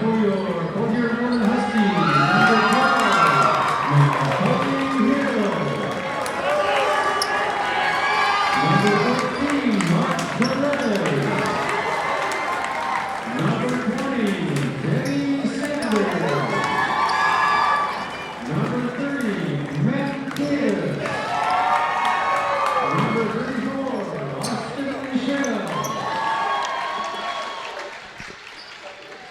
for your Northern Huskies, number 12, Number 14, Mark Perez. Number 20, Denny Sanders. Number 30, Matt Gibbs. Number 34, Austin Michelle.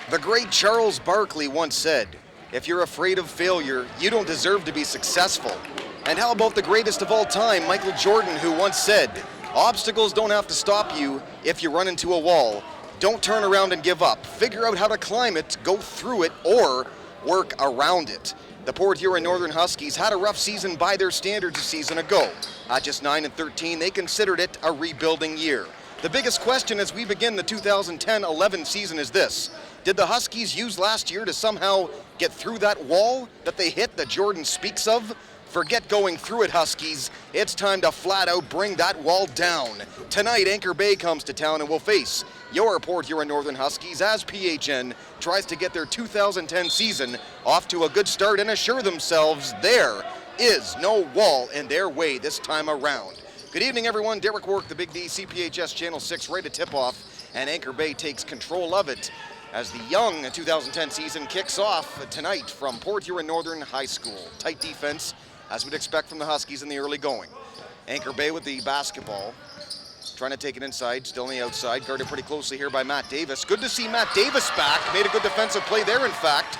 The great Charles Barkley once said, "If you're afraid of failure, you don't deserve to be successful." And how about the greatest of all time, Michael Jordan, who once said, "Obstacles don't have to stop you if you run into a wall. Don't turn around and give up. Figure out how to climb it, go through it, or work around it." The Port Huron Northern Huskies had a rough season by their standards a season ago. At just 9-13, they considered it a rebuilding year. The biggest question as we begin the 2010-11 season is this: did the Huskies use last year to somehow get through that wall that they hit that Jordan speaks of? Forget going through it, Huskies. It's time to flat out bring that wall down. Tonight, Anchor Bay comes to town and will face your Port Huron Northern Huskies as PHN tries to get their 2010 season off to a good start and assure themselves there is no wall in their way this time around. Good evening, everyone. Derek Work, the Big D, CPHS Channel 6, ready to tip off, and Anchor Bay takes control of it as the young 2010 season kicks off tonight from Port Huron Northern High School. Tight defense, as we'd expect from the Huskies in the early going. Anchor Bay with the basketball, trying to take it inside, still on the outside, guarded pretty closely here by Matt Davis. Good to see Matt Davis back, made a good defensive play there, in fact.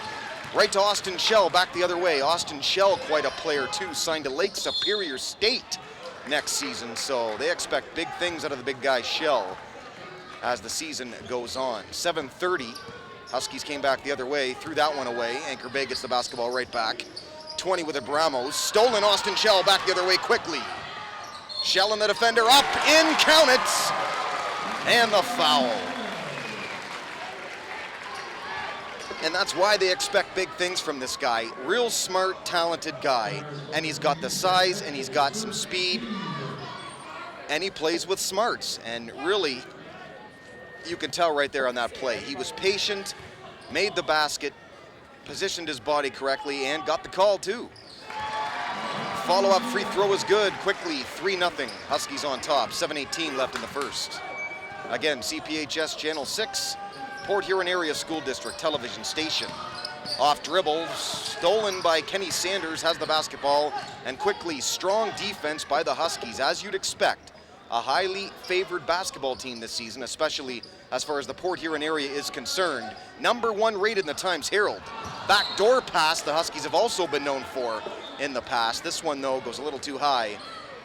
Right to Austin Shell, back the other way. Austin Shell, quite a player too, signed to Lake Superior State next season, so they expect big things out of the big guy Shell as the season goes on. 7:30, Huskies came back the other way, threw that one away. Anchor Bay gets the basketball right back. 20 with Abramos, stolen. Austin Shell back the other way quickly. Shell and the defender up, in, count it, and the foul. And that's why they expect big things from this guy. Real smart, talented guy, and he's got the size and he's got some speed, and he plays with smarts, and really, you can tell right there on that play. He was patient, made the basket, positioned his body correctly, and got the call too. Follow-up free throw is good, quickly, 3-0. Huskies on top, 7:18 left in the first. Again, CPHS Channel 6, Port Huron Area School District television station. Off dribble, stolen by Kenny Sanders, has the basketball, and quickly, strong defense by the Huskies, as you'd expect. A highly favored basketball team this season, especially as far as the Port Huron area is concerned. #1 rated in the Times Herald. Backdoor pass the Huskies have also been known for in the past. This one, though, goes a little too high,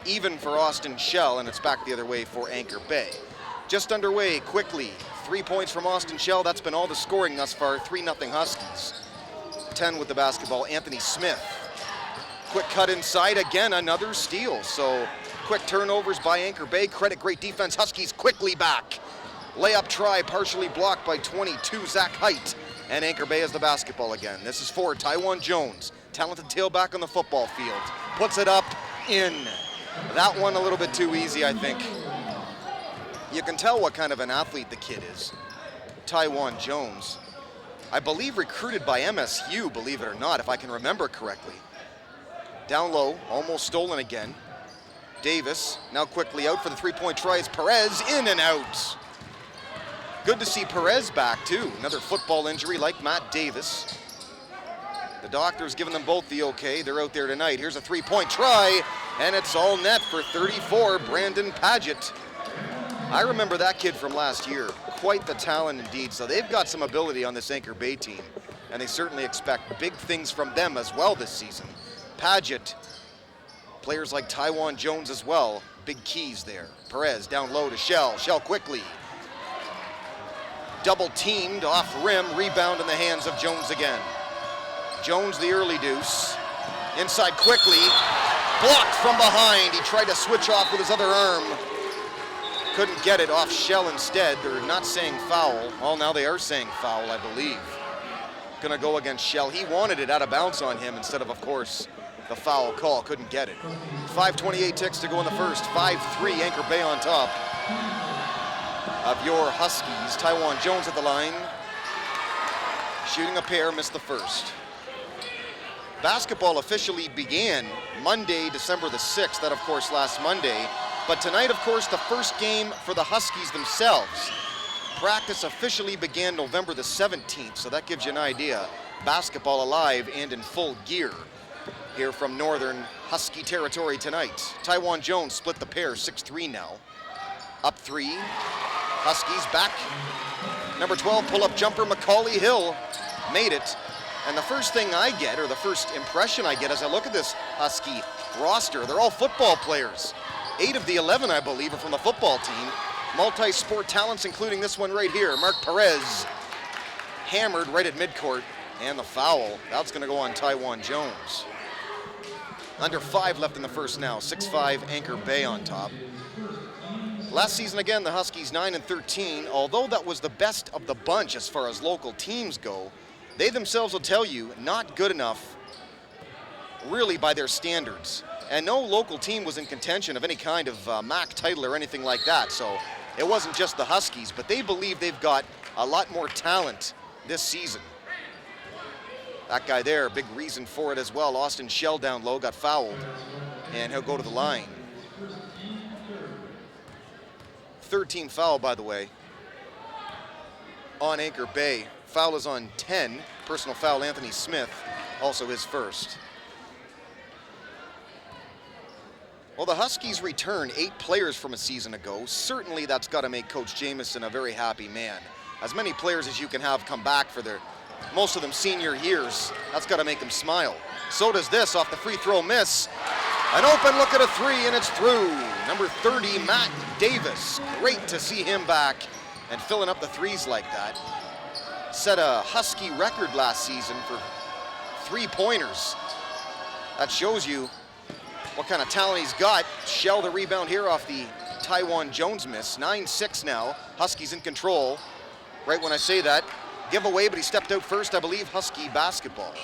even for Austin Shell, and it's back the other way for Anchor Bay. Just underway, quickly. 3 points from Austin Shell. That's been all the scoring thus far. 3-0 Huskies. 10 with the basketball, Anthony Smith. Quick cut inside, again, another steal. So quick turnovers by Anchor Bay. Credit great defense. Huskies quickly back. Layup try, partially blocked by 22, Zach Height. And Anchor Bay has the basketball again. This is for Taiwan Jones. Talented tailback on the football field. Puts it up, in. That one a little bit too easy, I think. You can tell what kind of an athlete the kid is. Taiwan Jones. I believe recruited by MSU, believe it or not, if I can remember correctly. Down low, almost stolen again. Davis, now quickly out for the three-point try. It's Perez, in and out. Good to see Perez back, too. Another football injury like Matt Davis. The doctor's giving them both the okay. They're out there tonight. Here's a three-point try, and it's all net for 34, Brandon Paget. I remember that kid from last year. Quite the talent indeed. So they've got some ability on this Anchor Bay team, and they certainly expect big things from them as well this season. Paget, players like Taiwan Jones as well, big keys there. Perez down low to Shell. Shell quickly. Double teamed off rim, rebound in the hands of Jones again. Jones the early deuce. Inside quickly, blocked from behind. He tried to switch off with his other arm. Couldn't get it off Shell instead. They're not saying foul. Well, now they are saying foul, I believe. Gonna go against Shell. He wanted it out of bounds on him instead of course, the foul call. Couldn't get it. 5:28 ticks to go in the first. 5-3, Anchor Bay on top of your Huskies. Taiwan Jones at the line. Shooting a pair, missed the first. Basketball officially began Monday, December the 6th, that of course last Monday. But tonight, of course, the first game for the Huskies themselves. Practice officially began November the 17th, so that gives you an idea. Basketball alive and in full gear here from Northern Husky territory tonight. Taiwan Jones split the pair, 6-3 now. Up 3, Huskies back. Number 12 pull-up jumper, Macaulay Hill, made it. And the first thing I get, or the first impression I get as I look at this Husky roster, they're all football players. 8 of the 11, I believe, are from the football team. Multi-sport talents, including this one right here, Mark Perez, hammered right at midcourt, and the foul. That's going to go on Taiwan Jones. Under 5 left in the first now, 6'5", Anchor Bay on top. Last season, again, the Huskies 9-13. Although that was the best of the bunch as far as local teams go, they themselves will tell you, not good enough, really, by their standards. And no local team was in contention of any kind of MAC title or anything like that. So it wasn't just the Huskies, but they believe they've got a lot more talent this season. That guy there, big reason for it as well. Austin Shell down low, got fouled, and he'll go to the line. Third team foul, by the way, on Anchor Bay. Foul is on 10. Personal foul, Anthony Smith, also his first. Well, the Huskies return 8 players from a season ago. Certainly that's got to make Coach Jamieson a very happy man. As many players as you can have come back for their, most of them senior years, that's got to make them smile. So does this off the free throw miss. An open look at a 3, and it's through. Number 30, Matt Davis. Great to see him back and filling up the threes like that. Set a Husky record last season for 3-pointers. That shows you what kind of talent he's got. Shell the rebound here off the Taiwan Jones miss. 9-6 now. Huskies in control. Right when I say that, giveaway, but he stepped out first, I believe. Husky basketball.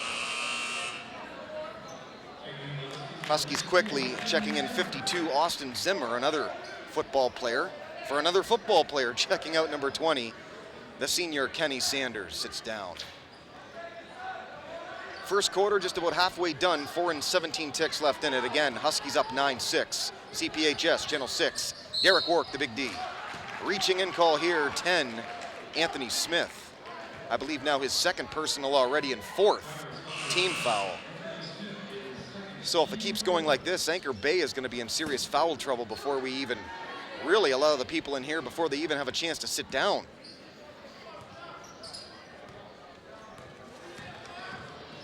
Huskies quickly checking in 52, Austin Zimmer, another football player. For another football player, checking out number 20, the senior Kenny Sanders sits down. First quarter just about halfway done, 4 17 ticks left in it. Again, Huskies up 9-6. CPHS, Channel 6, Derek Wark, the big D. Reaching in call here, 10, Anthony Smith. I believe now his second personal already and 4th team foul. So if it keeps going like this, Anchor Bay is going to be in serious foul trouble before we even, really a lot of the people in here, before they even have a chance to sit down.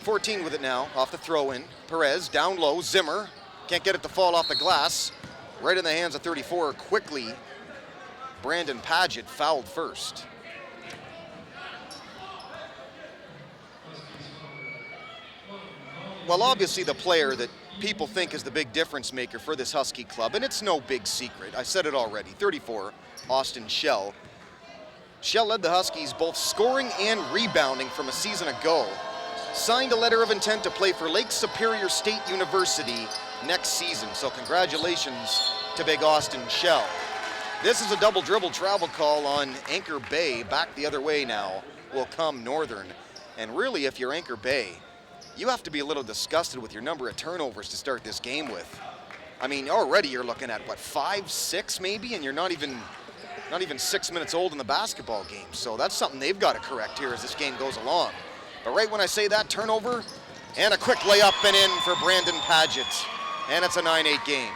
.14 with it now, off the throw-in. Perez, down low, Zimmer. Can't get it to fall off the glass. Right in the hands of 34, quickly. Brandon Paget fouled first. Well, obviously the player that people think is the big difference maker for this Husky club, and it's no big secret, I said it already, 34, Austin Shell. Shell led the Huskies both scoring and rebounding from a season ago. Signed a letter of intent to play for Lake Superior State University next season, so congratulations to big Austin Shell. This is a double dribble travel call on Anchor Bay. Back the other way now will come Northern. And really, if you're Anchor Bay, you have to be a little disgusted with your number of turnovers to start this game with. I mean, already you're looking at, what, 5, 6 maybe, and you're not even 6 minutes old in the basketball game. So that's something they've got to correct here as this game goes along. But right when I say that, turnover, and a quick layup and in for Brandon Paget. And it's a 9-8 game.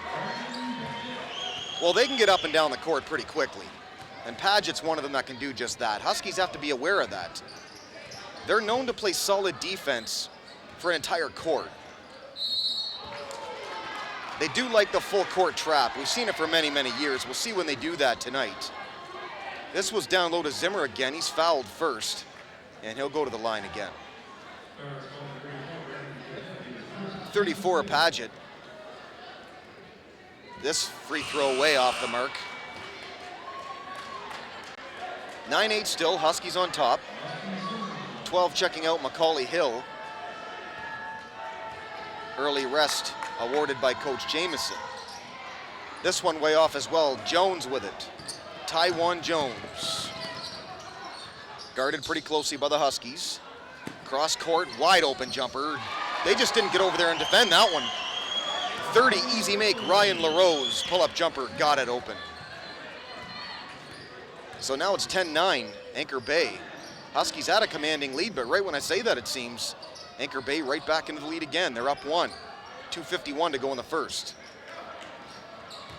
Well, they can get up and down the court pretty quickly. And Paget's one of them that can do just that. Huskies have to be aware of that. They're known to play solid defense for an entire court. They do like the full court trap. We've seen it for many, many years. We'll see when they do that tonight. This was down low to Zimmer again. He's fouled first, and he'll go to the line again. 34, Paget. This free throw way off the mark. 9-8 still, Huskies on top. 12 checking out Macaulay Hill. Early rest awarded by Coach Jamieson. This one way off as well, Jones with it. Taiwan Jones. Guarded pretty closely by the Huskies. Cross court, wide open jumper. They just didn't get over there and defend that one. 30, easy make, Ryan LaRose, pull-up jumper, got it open. So now it's 10-9, Anchor Bay. Huskies had a commanding lead, but right when I say that, it seems Anchor Bay right back into the lead again. They're up 1, 2:51 to go in the first.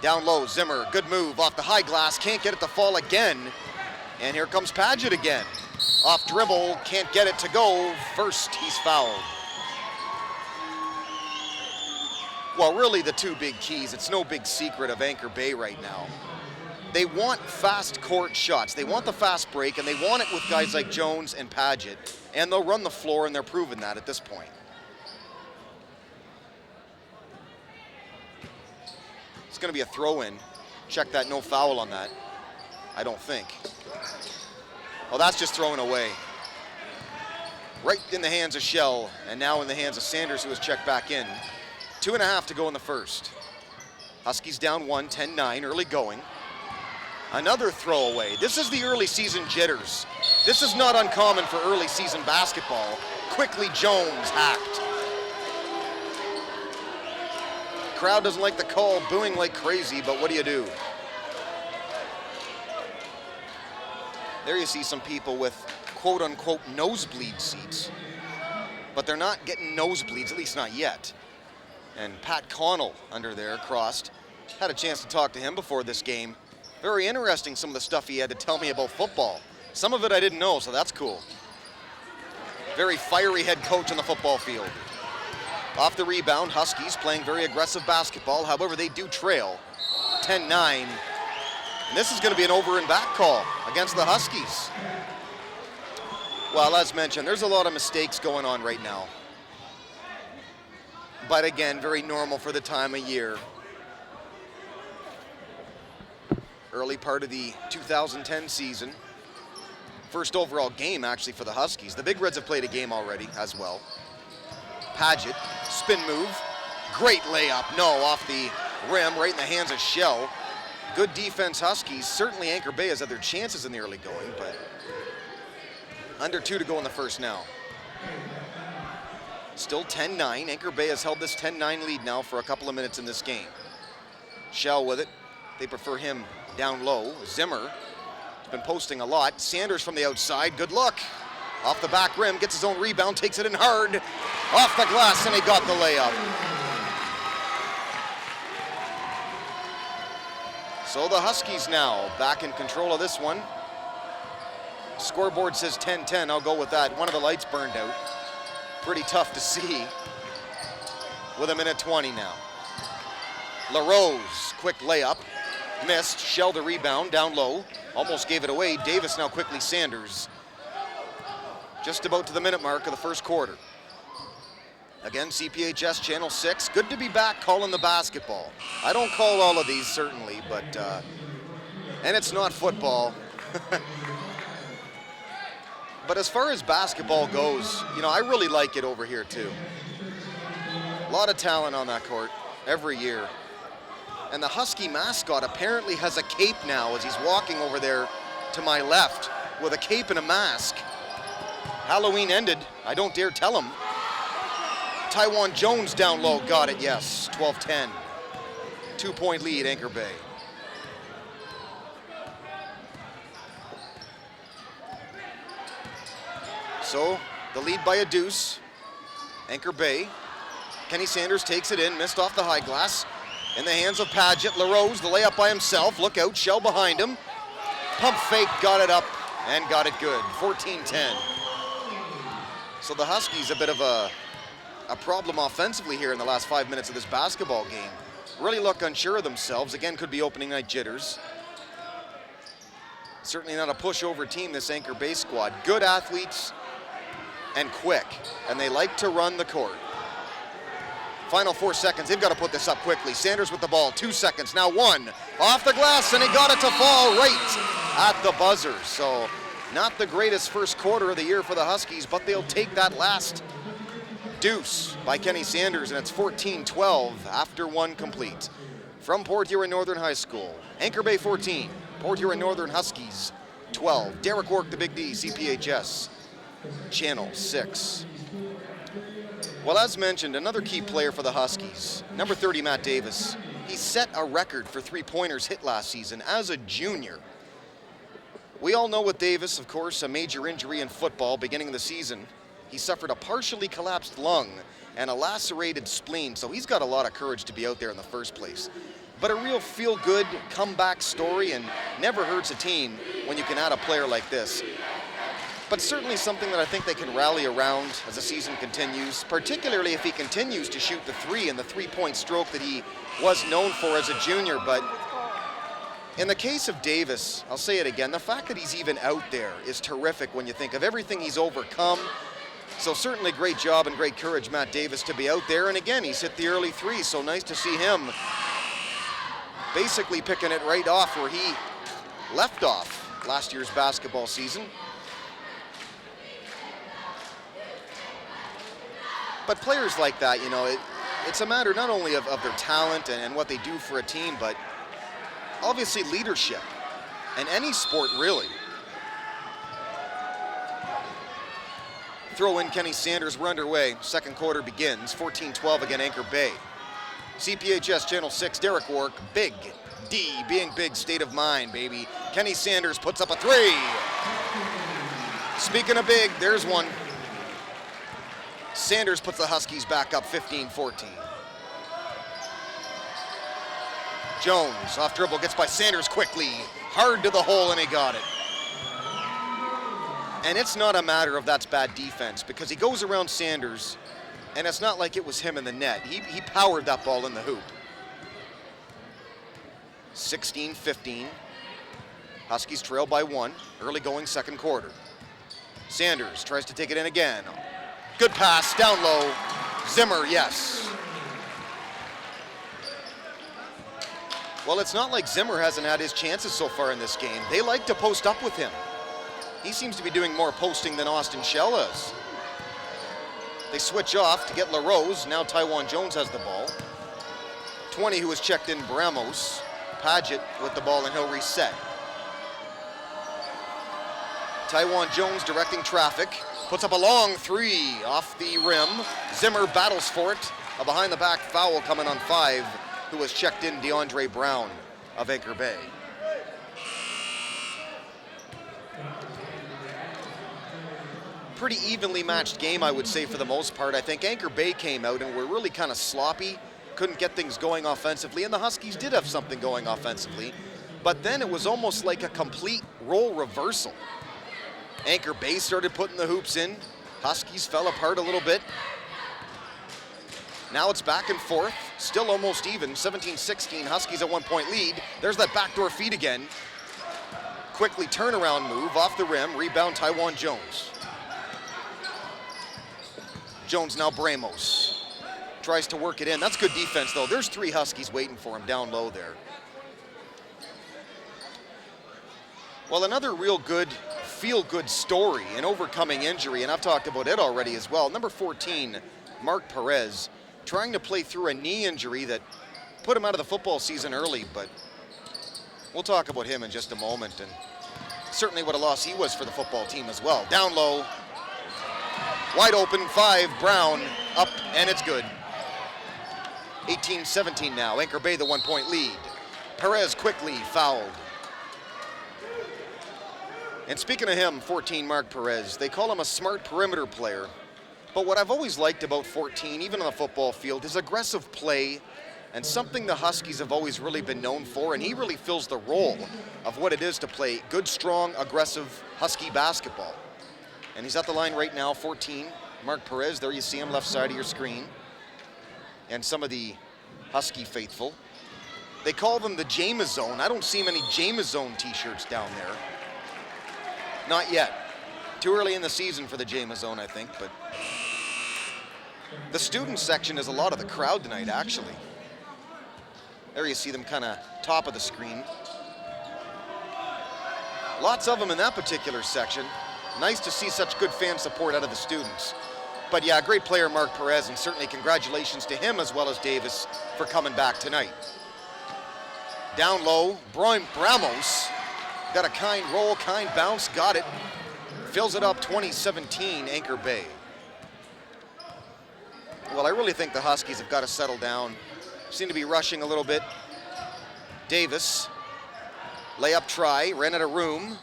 Down low, Zimmer, good move, off the high glass, can't get it to fall again. And here comes Paget again. Off dribble, can't get it to go. First, he's fouled. Well, really the two big keys, it's no big secret of Anchor Bay right now. They want fast court shots. They want the fast break, and they want it with guys like Jones and Paget. And they'll run the floor, and they're proving that at this point. It's going to be a throw-in. Check that, no foul on that. I don't think. Well, that's just throwing away. Right in the hands of Shell, and now in the hands of Sanders, who has checked back in. 2.5 to go in the first. Huskies down 1, 10-9, early going. Another throwaway. This is the early season jitters. This is not uncommon for early season basketball. Quickly Jones hacked. Crowd doesn't like the call, booing like crazy, but what do you do? There you see some people with quote-unquote nosebleed seats, but they're not getting nosebleeds, at least not yet. And Pat Connell under there crossed. Had a chance to talk to him before this game. Very interesting, some of the stuff he had to tell me about football. Some of it I didn't know, so that's cool. Very fiery head coach on the football field. Off the rebound, Huskies playing very aggressive basketball. However, they do trail 10-9. And this is going to be an over and back call against the Huskies. Well, as mentioned, there's a lot of mistakes going on right now. But again, very normal for the time of year. Early part of the 2010 season. First overall game, actually, for the Huskies. The Big Reds have played a game already as well. Paget, spin move. Great layup. No, off the rim, right in the hands of Shell. Good defense, Huskies. Certainly Anchor Bay has had their chances in the early going, but under 2 to go in the first now. Still 10-9. Anchor Bay has held this 10-9 lead now for a couple of minutes in this game. Shell with it. They prefer him down low. Zimmer has been posting a lot. Sanders from the outside. Good look. Off the back rim. Gets his own rebound. Takes it in hard. Off the glass, and he got the layup. So the Huskies now back in control of this one. Scoreboard says 10-10. I'll go with that. One of the lights burned out. Pretty tough to see. With 1:20 now. LaRose, quick layup. Missed. Shell the rebound down low. Almost gave it away. Davis now quickly Sanders. Just about to the minute mark of the first quarter. Again, CPHS Channel 6. Good to be back calling the basketball. I don't call all of these, certainly, but, and it's not football. But as far as basketball goes, you know, I really like it over here, too. A lot of talent on that court every year. And the Husky mascot apparently has a cape now as he's walking over there to my left with a cape and a mask. Halloween ended. I don't dare tell him. Taiwan Jones down low. Got it, yes. 12-10. 2-point lead, Anchor Bay. So, the lead by a deuce. Anchor Bay. Kenny Sanders takes it in, missed off the high glass. In the hands of Paget. LaRose, the layup by himself. Look out, Shell behind him. Pump fake, got it up, and got it good. 14-10. So the Huskies a bit of a problem offensively here in the last 5 minutes of this basketball game. Really look unsure of themselves. Again, could be opening night jitters. Certainly not a pushover team, this Anchor Bay squad. Good athletes and quick, and they like to run the court. Final 4 seconds, they've got to put this up quickly. Sanders with the ball, 2 seconds, now 1. Off the glass, and he got it to fall right at the buzzer. So not the greatest first quarter of the year for the Huskies, but they'll take that last deuce by Kenny Sanders, and it's 14-12 after 1 complete. From Port Huron Northern High School, Anchor Bay 14, Port Huron Northern Huskies 12. Derek Work, the Big D, CPHS. Channel 6. Well, as mentioned, another key player for the Huskies, number 30, Matt Davis. He set a record for three-pointers hit last season as a junior. We all know with Davis, of course, a major injury in football beginning of the season. He suffered a partially collapsed lung and a lacerated spleen, so he's got a lot of courage to be out there in the first place. But a real feel-good comeback story, and never hurts a team when you can add a player like this. But certainly something that I think they can rally around as the season continues, particularly if he continues to shoot the three and the three-point stroke that he was known for as a junior. But in the case of Davis, I'll say it again, the fact that he's even out there is terrific when you think of everything he's overcome. So certainly great job and great courage, Matt Davis, to be out there. And again, he's hit the early three, so nice to see him basically picking it right off where he left off last year's basketball season. But players like that, you know, it's a matter not only of their talent and what they do for a team, but obviously leadership in any sport, really. Throw in Kenny Sanders, we're underway. Second quarter begins, 14-12 again, Anchor Bay. CPHS Channel 6, Derek Wark, Big D, being big, state of mind, baby. Kenny Sanders puts up a three. Speaking of big, there's one. Sanders puts the Huskies back up 15-14. Jones, off dribble, gets by Sanders quickly. Hard to the hole, and he got it. And it's not a matter of that's bad defense, because he goes around Sanders, and it's not like it was him in the net. He powered that ball in the hoop. 16-15. Huskies trail by one, early going second quarter. Sanders tries to take it in again. Good pass, down low. Zimmer, yes. Well, it's not like Zimmer hasn't had his chances so far in this game. They like to post up with him. He seems to be doing more posting than Austin Shell is. They switch off to get LaRose. Now Taiwan Jones has the ball. 20 who has checked in Bramos. Paget with the ball and he'll reset. Taiwan Jones directing traffic. Puts up a long three off the rim. Zimmer battles for it. A behind the back foul coming on 5 who has checked in DeAndre Brown of Anchor Bay. Pretty evenly matched game, I would say, for the most part. I think Anchor Bay came out and were really kind of sloppy, couldn't get things going offensively, and the Huskies did have something going offensively, but then it was almost like a complete role reversal. Anchor Bay started putting the hoops in. Huskies fell apart a little bit. Now it's back and forth, still almost even, 17-16, Huskies a 1-point lead. There's that backdoor feed again. Quickly turnaround move off the rim, rebound Taiwan Jones. Jones now Bramos. Tries to work it in. That's good defense, though. There's 3 Huskies waiting for him down low there. Well, another real good, feel-good story in overcoming injury, and I've talked about it already as well. Number 14, Mark Perez, trying to play through a knee injury that put him out of the football season early, but we'll talk about him in just a moment, and certainly what a loss he was for the football team as well. Down low. Wide open, 5, Brown, up, and it's good. 18-17 now, Anchor Bay the 1-point lead. Perez quickly fouled. And speaking of him, 14, Mark Perez, they call him a smart perimeter player. But what I've always liked about 14, even on the football field, is aggressive play, and something the Huskies have always really been known for, and he really fills the role of what it is to play good, strong, aggressive Husky basketball. And he's at the line right now, 14, Mark Perez. There you see him, left side of your screen. And some of the Husky faithful. They call them the Jamazone. I don't see many Jamazone t-shirts down there. Not yet. Too early in the season for the Jamazone, I think, but the student section is a lot of the crowd tonight, actually. There you see them kind of top of the screen. Lots of them in that particular section. Nice to see such good fan support out of the students. But yeah, great player Mark Perez, and certainly congratulations to him as well as Davis for coming back tonight. Down low, Bramos got a kind roll, kind bounce, got it. fills it up 20-17, Anchor Bay. Well, I really think the Huskies have got to settle down. Seem to be rushing a little bit. Davis, layup try, ran out of room.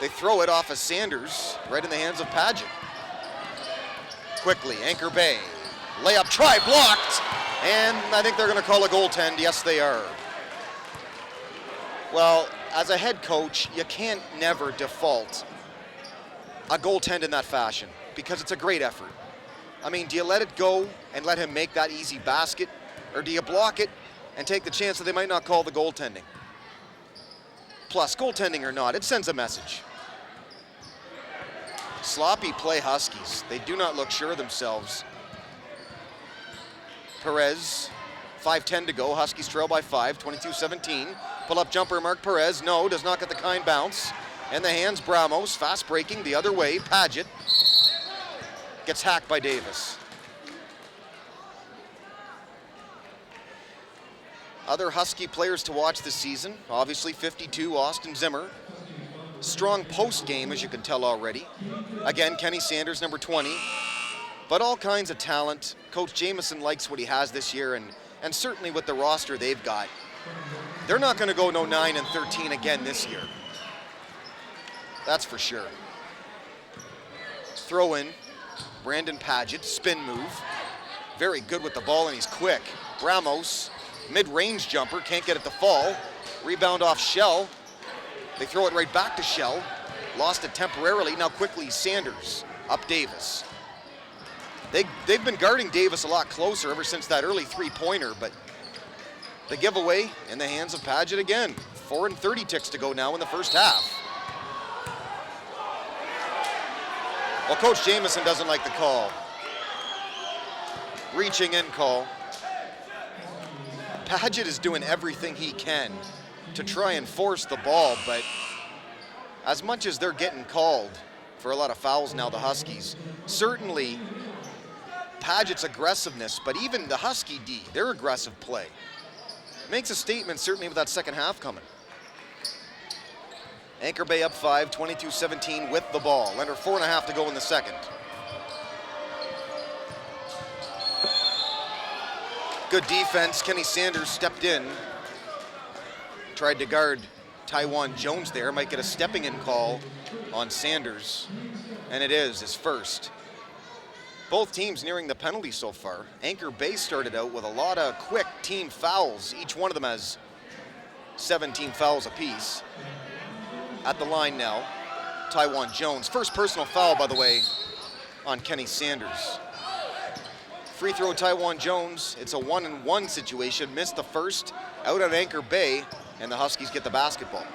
They throw it off of Sanders, right in the hands of Paget. Quickly, Anchor Bay, layup try, blocked, and I think they're going to call a goaltend. Yes, they are. Well, as a head coach, you can't never default a goaltend in that fashion because it's a great effort. I mean, do you let it go and let him make that easy basket, or do you block it and take the chance that they might not call the goaltending? Plus, goaltending or not, it sends a message. Sloppy play Huskies. They do not look sure of themselves. Perez, 5:10 to go. Huskies trail by 5, 22-17. Pull-up jumper, Mark Perez. No, does not get the kind bounce. And the hands, Bramos, fast breaking the other way. Paget gets hacked by Davis. Other Husky players to watch this season. Obviously, 52, Austin Zimmer. Strong post game, as you can tell already. Again, Kenny Sanders, number 20. But all kinds of talent. Coach Jamieson likes what he has this year, and certainly with the roster they've got. They're not going to go no 9-13 again this year. That's for sure. Throw in, Brandon Paget, spin move. Very good with the ball, and he's quick. Bramos, mid-range jumper, can't get it to fall. Rebound off Shell. They throw it right back to Shell. Lost it temporarily. Now quickly, Sanders up Davis. They've been guarding Davis a lot closer ever since that early three-pointer, but the giveaway in the hands of Paget again. 4:30 ticks to go now in the first half. Well, Coach Jamieson doesn't like the call. Reaching in call. Paget is doing everything he can to try and force the ball, but as much as they're getting called for a lot of fouls now, the Huskies, certainly Paget's aggressiveness, but even the Husky D, their aggressive play, makes a statement certainly with that second half coming. Anchor Bay up 5, 22-17 with the ball. Under 4.5 to go in the second. Good defense. Kenny Sanders stepped in. Tried to guard Taiwan Jones there. Might get a stepping in call on Sanders. And it is his first. Both teams nearing the penalty so far. Anchor Bay started out with a lot of quick team fouls. Each one of them has 17 fouls apiece. At the line now, Taiwan Jones. First personal foul, by the way, on Kenny Sanders. Free throw, Taiwan Jones. It's a 1-and-1 situation. Missed the first, out on Anchor Bay, and the Huskies get the basketball.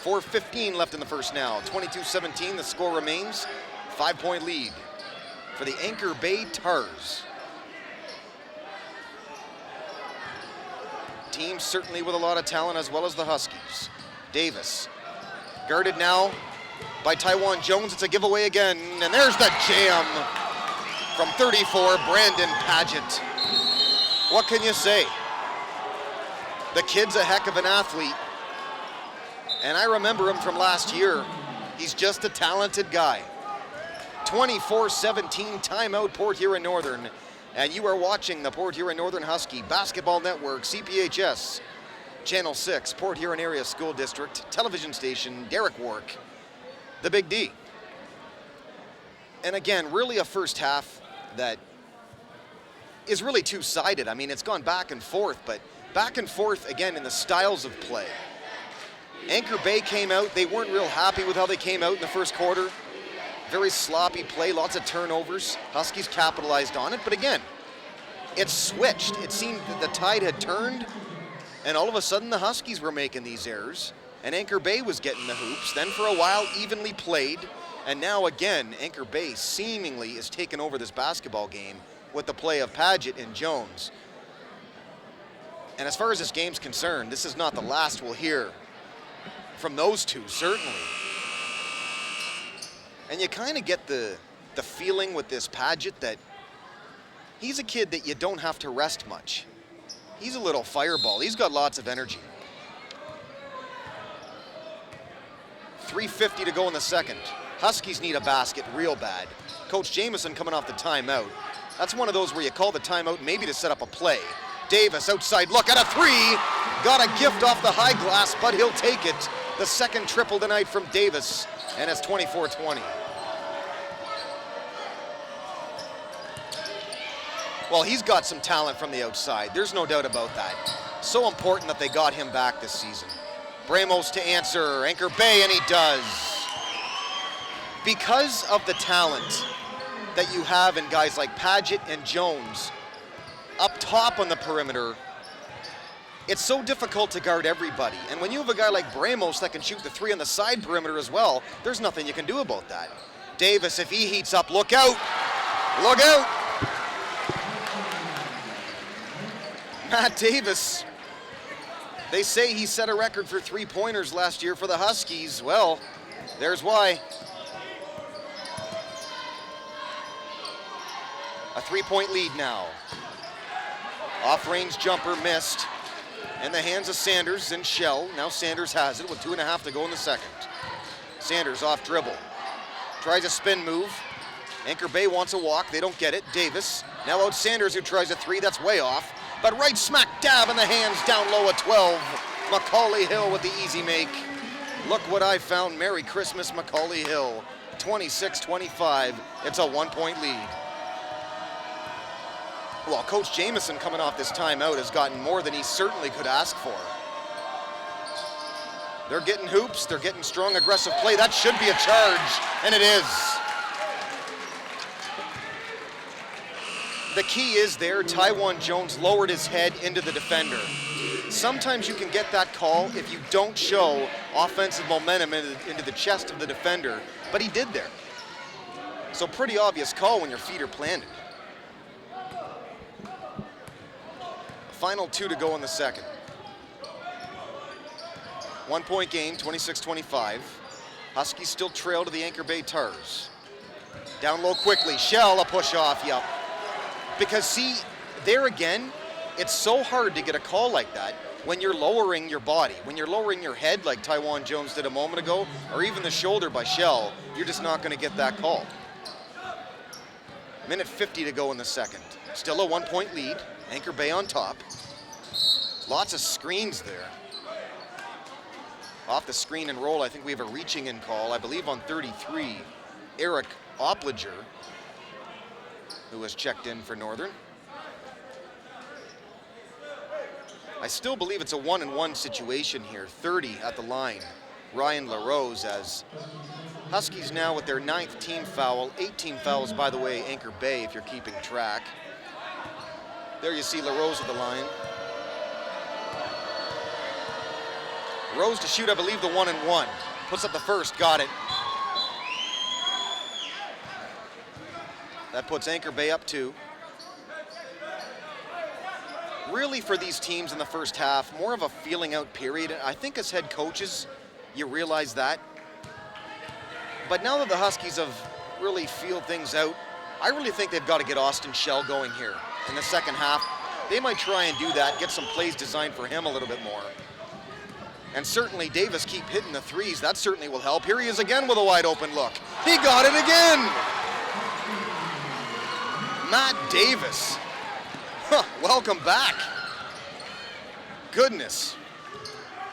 4:15 left in the first now. 22-17, the score remains. 5-point lead for the Anchor Bay Tars. Team certainly with a lot of talent as well as the Huskies. Davis. Guarded now by Taiwan Jones. It's a giveaway again, and there's the jam from 34, Brandon Paget. What can you say? The kid's a heck of an athlete, and I remember him from last year. He's just a talented guy. 24-17 timeout, Port Huron Northern, and you are watching the Port Huron Northern Husky Basketball Network, CPHS. Channel 6, Port Huron Area School District, television station, Derek Wark, the Big D. And again, really a first half that is really two-sided. I mean, it's gone back and forth, but back and forth again in the styles of play. Anchor Bay came out, they weren't real happy with how they came out in the first quarter. Very sloppy play, lots of turnovers. Huskies capitalized on it, but again, it switched. It seemed that the tide had turned, and all of a sudden, the Huskies were making these errors, and Anchor Bay was getting the hoops. Then for a while, evenly played, and now again, Anchor Bay seemingly is taking over this basketball game with the play of Paget and Jones. And as far as this game's concerned, this is not the last we'll hear from those two, certainly. And you kind of get the feeling with this Paget that he's a kid that you don't have to rest much. He's a little fireball. He's got lots of energy. 3:50 to go in the second. Huskies need a basket real bad. Coach Jamieson coming off the timeout. That's one of those where you call the timeout maybe to set up a play. Davis outside look at a three. Got a gift off the high glass, but he'll take it. The second triple tonight from Davis, and it's 24-20. Well, he's got some talent from the outside. There's no doubt about that. So important that they got him back this season. Bramos to answer, Anchor Bay, and he does. Because of the talent that you have in guys like Paget and Jones up top on the perimeter, it's so difficult to guard everybody. And when you have a guy like Bramos that can shoot the three on the side perimeter as well, there's nothing you can do about that. Davis, if he heats up, look out! Look out! Matt Davis, they say he set a record for three-pointers last year for the Huskies. Well, there's why. A three-point lead now. Off-range jumper missed. In the hands of Sanders and Shell. Now Sanders has it with 2.5 to go in the second. Sanders off dribble. Tries a spin move. Anchor Bay wants a walk. They don't get it. Davis. Now out Sanders who tries a three. That's way off. But right smack dab in the hands down low at 12. Macaulay Hill with the easy make. Look what I found. Merry Christmas, Macaulay Hill. 26-25. It's a 1-point lead. Well, Coach Jamieson coming off this timeout has gotten more than he certainly could ask for. They're getting hoops, they're getting strong, aggressive play. That should be a charge, and it is. The key is there, Taiwan Jones lowered his head into the defender. Sometimes you can get that call if you don't show offensive momentum into the chest of the defender, but he did there. So pretty obvious call when your feet are planted. Final 2 to go in the second. 1-point game, 26-25. Huskies still trail to the Anchor Bay Tars. Down low quickly, Shell a push off, yep. Because see, there again, it's so hard to get a call like that when you're lowering your body. When you're lowering your head like Taiwan Jones did a moment ago, or even the shoulder by Shell, you're just not gonna get that call. Minute 50 to go in the second. Still a 1-point lead. Anchor Bay on top. Lots of screens there. Off the screen and roll, I think we have a reaching in call. I believe on 33, Eric Opliger, who was checked in for Northern. I still believe it's a 1-and-1 situation here. 30 at the line. Ryan LaRose as Huskies now with their 9th team foul. 18 fouls, by the way, Anchor Bay, if you're keeping track. There you see LaRose at the line. Rose to shoot, I believe, the 1-and-1. Puts up the first, got it. That puts Anchor Bay up 2. Really, for these teams in the first half, more of a feeling out period. I think as head coaches, you realize that. But now that the Huskies have really feeled things out, I really think they've got to get Austin Shell going here in the second half. They might try and do that, get some plays designed for him a little bit more. And certainly Davis keep hitting the threes. That certainly will help. Here he is again with a wide open look. He got it again! Matt Davis. Welcome back. Goodness.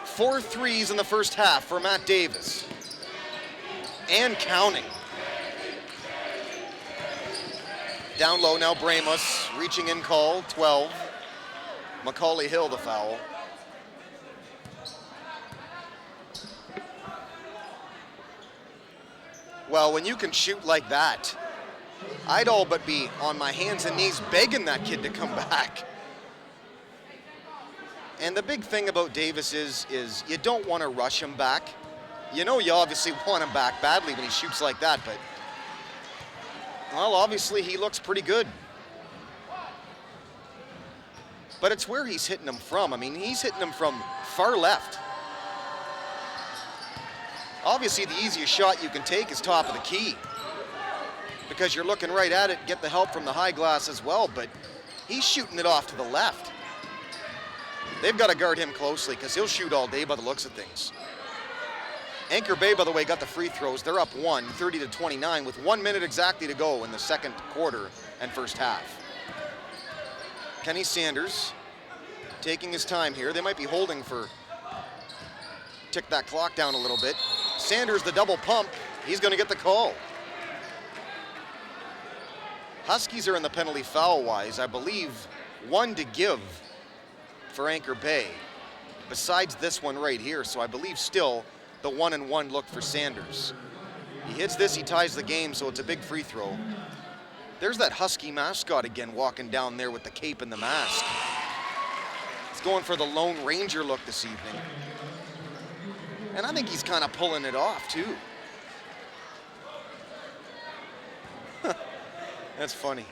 4 threes in the first half for Matt Davis. And counting. Down low now, Bramos, reaching in call, 12. Macaulay Hill the foul. Well, when you can shoot like that, I'd all but be on my hands and knees begging that kid to come back. And the big thing about Davis is you don't want to rush him back. You know you obviously want him back badly when he shoots like that, but well, obviously he looks pretty good. But it's where he's hitting them from. I mean, he's hitting them from far left. Obviously, the easiest shot you can take is top of the key because you're looking right at it, get the help from the high glass as well, but he's shooting it off to the left. They've got to guard him closely because he'll shoot all day by the looks of things. Anchor Bay, by the way, got the free throws. They're up 30-29, with 1 minute exactly to go in the second quarter and first half. Kenny Sanders taking his time here. They might be holding for, tick that clock down a little bit. Sanders, the double pump, he's going to get the call. Huskies are in the penalty foul-wise, I believe, 1 to give for Anchor Bay, besides this one right here, so I believe still the 1-and-1 look for Sanders. He hits this, he ties the game, so it's a big free throw. There's that Husky mascot again walking down there with the cape and the mask. He's going for the Lone Ranger look this evening. And I think he's kind of pulling it off, too. That's funny.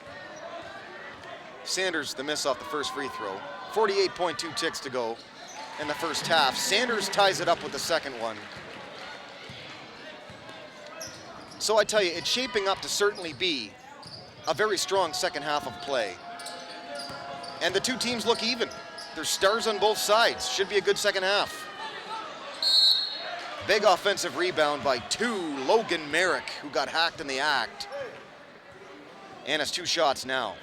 Sanders, the miss off the first free throw. 48.2 ticks to go in the first half. Sanders ties it up with the second one. So I tell you, it's shaping up to certainly be a very strong second half of play. And the two teams look even. There's stars on both sides. Should be a good second half. Big offensive rebound by Logan Merrick, who got hacked in the act. And it's 2 shots now.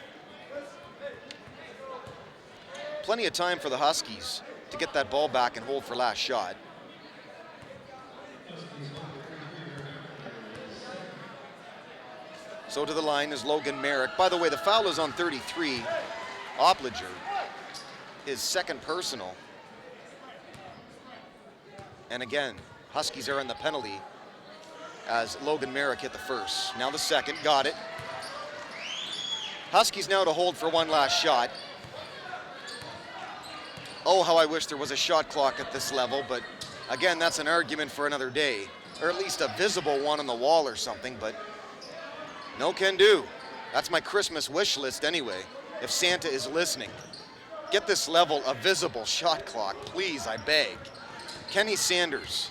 Plenty of time for the Huskies to get that ball back and hold for last shot. So to the line is Logan Merrick. By the way, the foul is on 33. Opliger, his second personal. And again, Huskies are in the penalty as Logan Merrick hit the first. Now the second, got it. Huskies now to hold for one last shot. Oh, how I wish there was a shot clock at this level, but again, that's an argument for another day, or at least a visible one on the wall or something, but no can do. That's my Christmas wish list anyway, if Santa is listening. Get this level a visible shot clock, please, I beg. Kenny Sanders.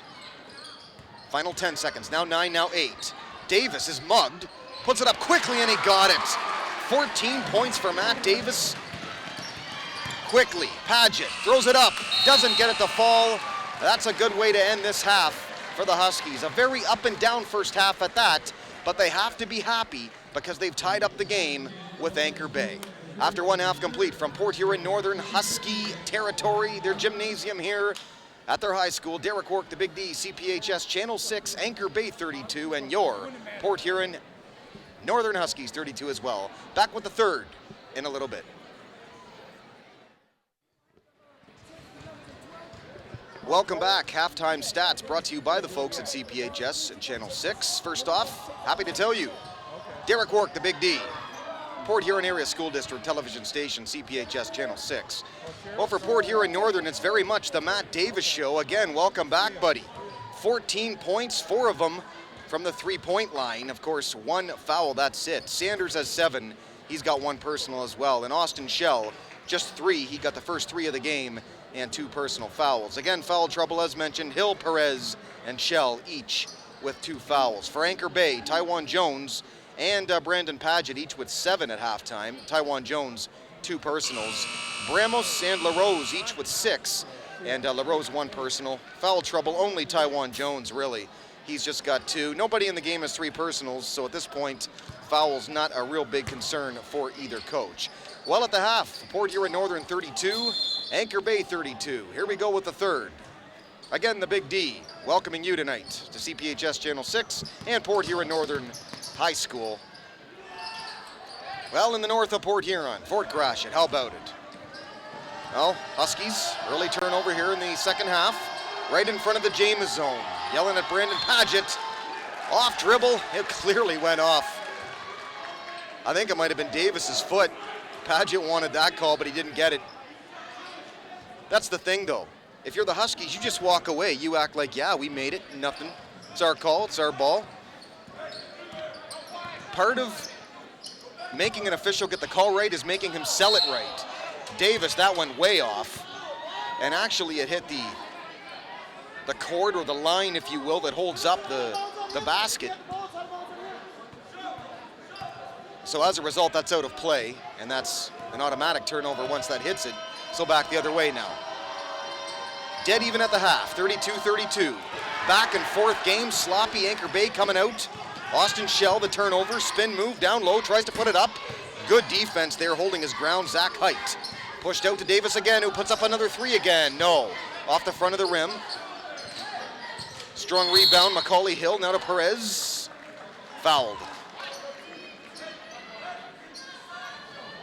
Final 10 seconds, now 9, now 8. Davis is mugged, puts it up quickly, and he got it. 14 points for Matt Davis. Quickly, Paget throws it up, doesn't get it to fall. That's a good way to end this half for the Huskies. A very up and down first half at that, but they have to be happy because they've tied up the game with Anchor Bay. After one half complete from Port Huron Northern Husky territory, their gymnasium here at their high school, Derek Work, the Big D, CPHS Channel 6, Anchor Bay 32, and your Port Huron Northern Huskies 32 as well. Back with the third in a little bit. Welcome back. Halftime stats brought to you by the folks at CPHS and Channel 6. First off, happy to tell you, Derek Work, the Big D, Port Huron Area School District television station, CPHS Channel 6. Well, for Port Huron Northern, it's very much the Matt Davis show. Again, welcome back, buddy. 14 points, 4 of them from the three-point line. Of course, 1 foul, that's it. Sanders has 7. He's got 1 personal as well. And Austin Shell, just 3. He got the first 3 of the game and 2 personal fouls. Again, foul trouble as mentioned. Hill, Perez, and Shell each with 2 fouls. For Anchor Bay, Taiwan Jones and Brandon Paget each with 7 at halftime. Taiwan Jones, 2 personals. Bramos and LaRose each with 6, and LaRose 1 personal. Foul trouble, only Taiwan Jones, really. He's just got 2. Nobody in the game has 3 personals, so at this point, foul's not a real big concern for either coach. Well, at the half, Port Huron Northern 32, Anchor Bay 32. Here we go with the third. Again, the Big D, welcoming you tonight to CPHS Channel 6 and Port Huron Northern High School. Well, in the north of Port Huron, Fort Gratiot, how about it? Well, Huskies, early turnover here in the second half, right in front of the James zone. Yelling at Brandon Paget. Off dribble, it clearly went off. I think it might have been Davis's foot. Paget wanted that call, but he didn't get it. That's the thing, though. If you're the Huskies, you just walk away. You act like, yeah, we made it, nothing. It's our call, it's our ball. Part of making an official get the call right is making him sell it right. Davis, that went way off. And actually it hit the cord or the line, if you will, that holds up the basket. So as a result, that's out of play, and that's an automatic turnover once that hits it. So back the other way now. dead even at the half, 32-32. Back and forth game, sloppy. Anchor Bay coming out. Austin Shell, the turnover, spin move down low, tries to put it up. Good defense there, holding his ground. Zach Height pushed out to Davis again, who puts up another three again. No, off the front of the rim. Strong rebound, Macaulay Hill, now to Perez. Fouled.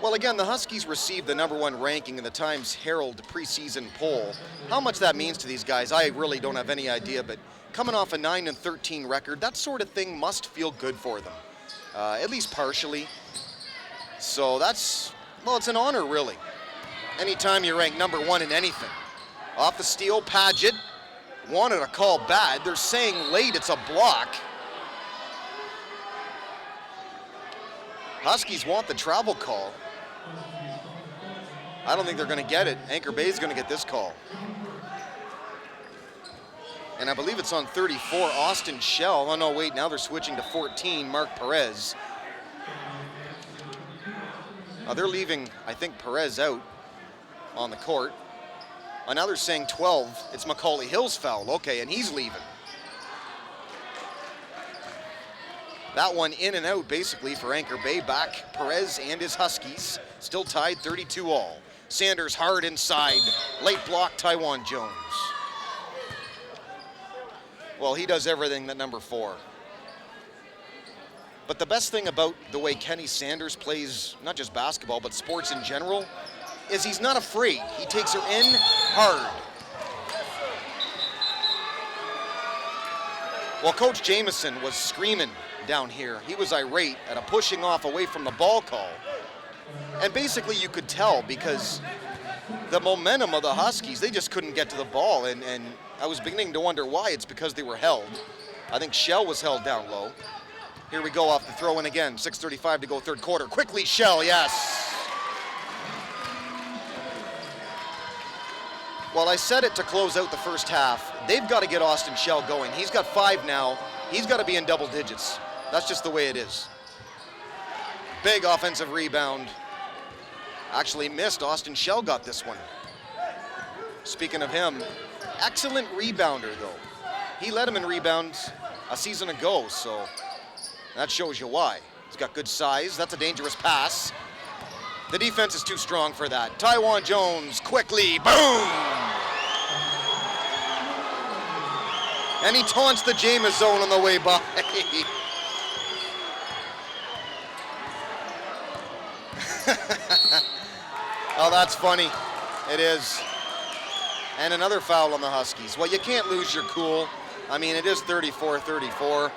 Well, again, the Huskies received the #1 ranking in the Times Herald preseason poll. How much that means to these guys, I really don't have any idea, but coming off a 9-13 record, that sort of thing must feel good for them, at least partially. So that's, well, it's an honor, really. Anytime you rank #1 in anything. Off the steal, Paget wanted a call bad. They're saying late, it's a block. Huskies want the travel call. I don't think they're going to get it. Anchor Bay is going to get this call. And I believe it's on 34, Austin Shell. Oh, no, wait, now they're switching to 14, Mark Perez. They're leaving, I think, Perez out on the court. Now they're saying 12, it's Macaulay Hill's foul. Okay, and he's leaving. That one in and out, basically, for Anchor Bay. Back Perez and his Huskies. Still tied 32 all. Sanders hard inside. Late block, Taiwan Jones. Well, he does everything that #4. But the best thing about the way Kenny Sanders plays, not just basketball, but sports in general, is he's not afraid. He takes her in hard. Well, Coach Jamieson was screaming down here. He was irate at a pushing off away from the ball call. And basically you could tell because the momentum of the Huskies, they just couldn't get to the ball. And I was beginning to wonder why. It's because they were held. I think Shell was held down low. Here we go off the throw in again. 6:35 to go, third quarter. Quickly, Shell, yes. Well, I said it to close out the first half. They've got to get Austin Shell going. He's got 5 now. He's got to be in double digits. That's just the way it is. Big offensive rebound. Actually missed. Austin Shell got this one. Speaking of him, excellent rebounder, though. He led him in rebounds a season ago, so that shows you why. He's got good size. That's a dangerous pass. The defense is too strong for that. Taiwan Jones, quickly, boom! And he taunts the James zone on the way by. Oh, that's funny. It is. And another foul on the Huskies. Well, you can't lose your cool. I mean, it is 34-34.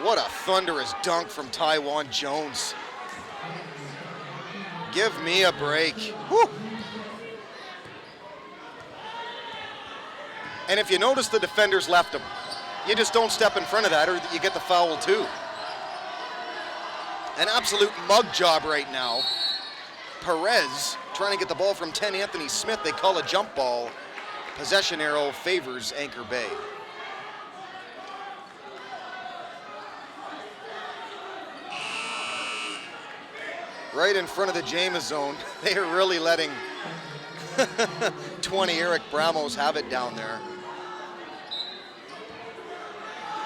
What a thunderous dunk from Taiwan Jones. Give me a break. Whew. And if you notice, the defenders left him. You just don't step in front of that or you get the foul too. An absolute mug job right now. Perez trying to get the ball from 10 Anthony Smith. They call a jump ball. Possession arrow favors Anchor Bay. Right in front of the James zone. They are really letting 20 Eric Bramos have it down there.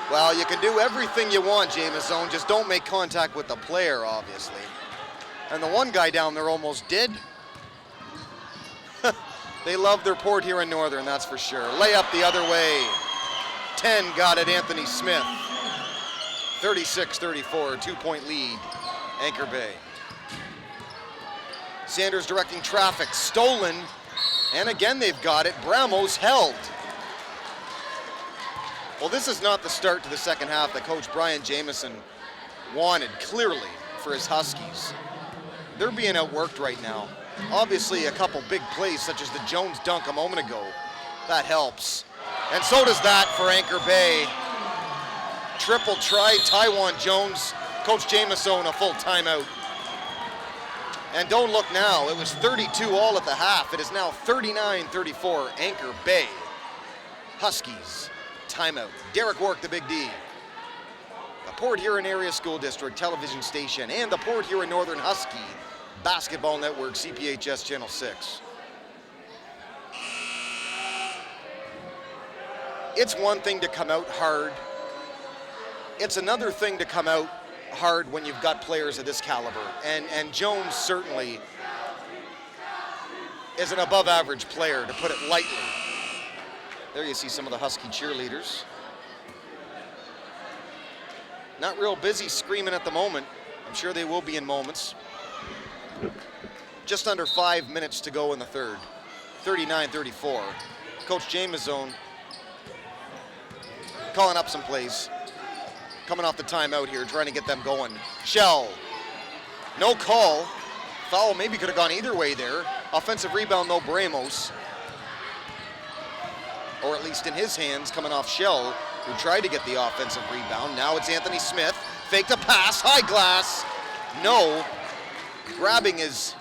Well, you can do everything you want, James zone, just don't make contact with the player, obviously. And the one guy down there almost did. They love their Port Huron Northern, that's for sure. Layup the other way. 10 got it, Anthony Smith. 36-34, 2-point lead, Anchor Bay. Sanders directing traffic, stolen, and again they've got it. Bramos held. Well, this is not the start to the second half that Coach Brian Jamieson wanted, clearly, for his Huskies. They're being outworked right now. Obviously, a couple big plays, such as the Jones dunk a moment ago, that helps. And so does that for Anchor Bay. Triple try, Taiwan Jones. Coach Jamieson a full timeout. And don't look now, it was 32 all at the half. It is now 39-34, Anchor Bay. Huskies, timeout. Derek Wark, the Big D. The Port Huron Area School District television station and the Port Huron Northern Husky Basketball Network, CPHS Channel 6. it's one thing to come out hard. It's another thing to come out hard when you've got players of this caliber. And Jones certainly is an above average player, to put it lightly. There you see some of the Husky cheerleaders. Not real busy screaming at the moment. I'm sure they will be in moments. Just under 5 minutes to go in the third. 39-34. Coach Jamazone calling up some plays. Coming off the timeout here, trying to get them going. Shell. No call. Foul maybe could have gone either way there. Offensive rebound, though, Bramos. Or at least in his hands, coming off Shell, who tried to get the offensive rebound. Now it's Anthony Smith. Faked a pass, high glass. No. Grabbing his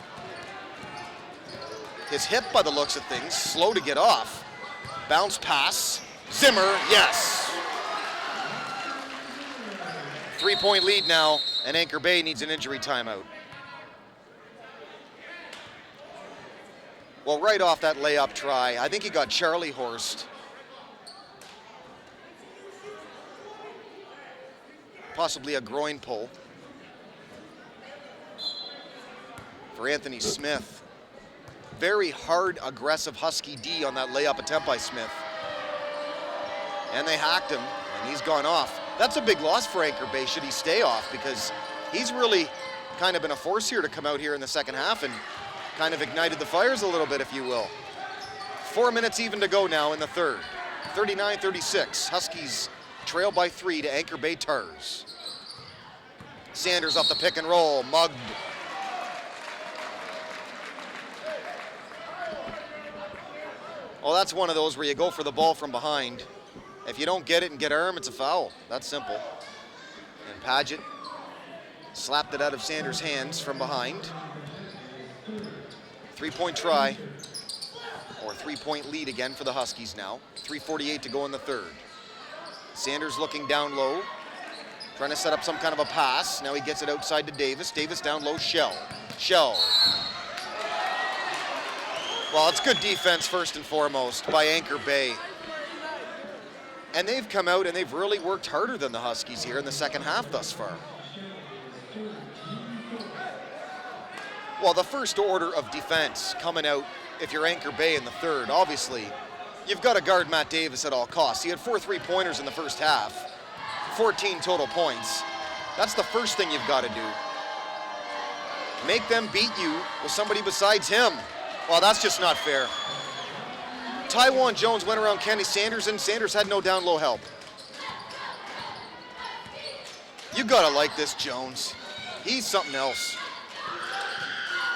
hip by the looks of things. Slow to get off. Bounce pass. Zimmer, yes. 3-point lead now, and Anchor Bay needs an injury timeout. Well, right off that layup try, I think he got Charlie horsed. Possibly a groin pull for Anthony Smith. Very hard, aggressive Husky D on that layup attempt by Smith. And they hacked him, and he's gone off. That's a big loss for Anchor Bay, should he stay off, because he's really kind of been a force here to come out here in the second half and kind of ignited the fires a little bit, if you will. 4 minutes even to go now in the third. 39-36. Huskies trail by 3 to Anchor Bay Tars. Sanders off the pick and roll, mugged. Well, that's one of those where you go for the ball from behind. If you don't get it and get arm, it's a foul. That's simple. And Paget slapped it out of Sanders' hands from behind. 3-point try, or 3-point lead again for the Huskies now. 3:48 to go in the third. Sanders looking down low, trying to set up some kind of a pass. Now he gets it outside to Davis. Davis down low, Shell. Well, it's good defense first and foremost by Anchor Bay. And they've come out and they've really worked harder than the Huskies here in the second half thus far. Well, the first order of defense coming out, if you're Anchor Bay in the third, obviously, you've got to guard Matt Davis at all costs. He had 4 3-pointers in the first half, 14 total points. That's the first thing you've got to do. Make them beat you with somebody besides him. Well, that's just not fair. Taiwan Jones went around Kenny Sanders, and Sanders had no down low help. You gotta like this Jones. He's something else.